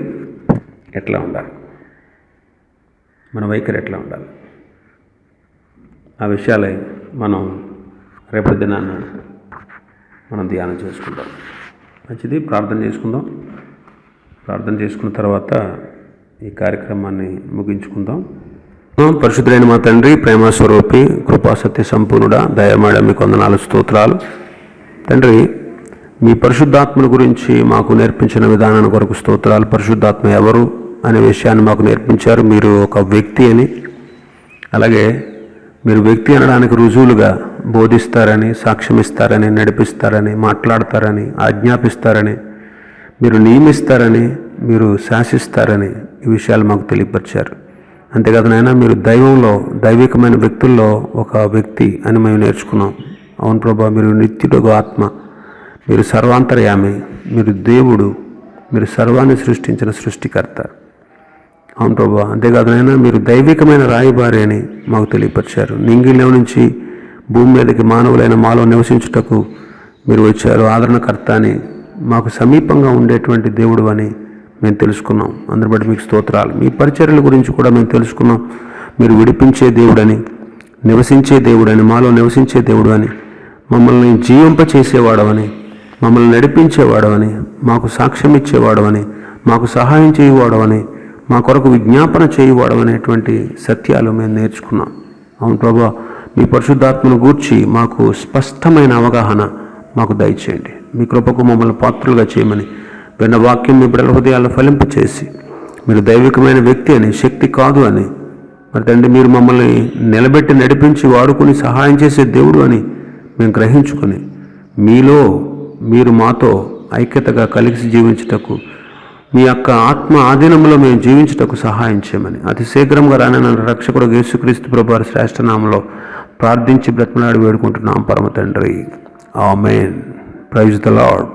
A: ఎట్లా ఉండాలి, ఆ విషయాలై మనం రేపటి దినాన మనం ధ్యానం చేసుకుందాం. మంచిది, ప్రార్థన చేసుకుందాం. ప్రార్థన చేసుకున్న తర్వాత ఈ కార్యక్రమాన్ని ముగించుకుందాం. పరిశుద్ధులైన మా తండ్రి, ప్రేమ స్వరూపి, కృపా సత్య సంపూర్ణుడా, దయమేడ మీకు వందనాలు, స్తోత్రాలు. తండ్రి, మీ పరిశుద్ధాత్మల గురించి మాకు నేర్పించిన విధానాన్ని కొరకు స్తోత్రాలు. పరిశుద్ధాత్మ ఎవరు అనే విషయాన్ని మాకు నేర్పించారు. మీరు ఒక వ్యక్తి అని, అలాగే మీరు వ్యక్తి అనడానికి రుజువులుగా బోధిస్తారని, సాక్ష్యం ఇస్తారని, నడిపిస్తారని, మాట్లాడతారని, ఆజ్ఞాపిస్తారని, మీరు నియమిస్తారని, మీరు శాసిస్తారని ఈ విషయాలు మాకు తెలియపరిచారు. అంతేకాదు నాయన, మీరు దైవంలో, దైవికమైన వ్యక్తుల్లో ఒక వ్యక్తి అని మేము నేర్చుకున్నాం. అవును ప్రభా, మీరు నిత్యుడు ఆత్మ, మీరు సర్వాంతర్యామి, మీరు దేవుడు, మీరు సర్వాన్ని సృష్టించిన సృష్టికర్త. అవును ప్రభా, అంతేకాదు నాయన, మీరు దైవికమైన రాయబారి అని మాకు తెలియపరిచారు. నింగిలో నుంచి భూమి మీదకి మానవులైన మాలో నివసించుటకు మీరు వచ్చారు. ఆదరణకర్త అని, మాకు సమీపంగా ఉండేటువంటి దేవుడు అని మేము తెలుసుకున్నాం. అందరి బట్టి మీకు స్తోత్రాలు. మీ పరిచర్యల గురించి కూడా మేము తెలుసుకున్నాం. మీరు విడిపించే దేవుడని, నివసించే దేవుడని, మాలో నివసించే దేవుడు అని, మమ్మల్ని జీవింపచేసేవాడవని, మమ్మల్ని నడిపించేవాడవని, మాకు సాక్ష్యం ఇచ్చేవాడవని, మాకు సహాయం చేయవాడవని, మా కొరకు విజ్ఞాపన చేయవాడు అనేటువంటి సత్యాలు మేము నేర్చుకున్నాం. అవును ప్రభా, మీ పరిశుద్ధాత్మను గూర్చి మాకు స్పష్టమైన అవగాహన మాకు దయచేయండి. మీ కృపకు మమ్మల్ని పాత్రులుగా చేయమని విన్న వాక్యం మీ బిడ్డల హృదయాలను ఫలింపచేసి, మీరు దైవికమైన వ్యక్తి అని, శక్తి కాదు అని, మరి తండ్రి మీరు మమ్మల్ని నిలబెట్టి నడిపించి వాడుకుని సహాయం చేసే దేవుడు అని మేము గ్రహించుకొని, మీలో మీరు మాతో ఐక్యతగా కలిసి జీవించుటకు, మీ యొక్క ఆత్మ ఆధీనంలో మేము జీవించుటకు సహాయం చేయమని అతి శీఘ్రంగా రానన్న రక్షకుడు యేసుక్రీస్తు ప్రభువారి శ్రేష్ఠ నామములో ప్రార్థించి బ్రతిమలాడి వేడుకుంటున్నాం పరమ తండ్రి. ఆమేన్. Praise the lord.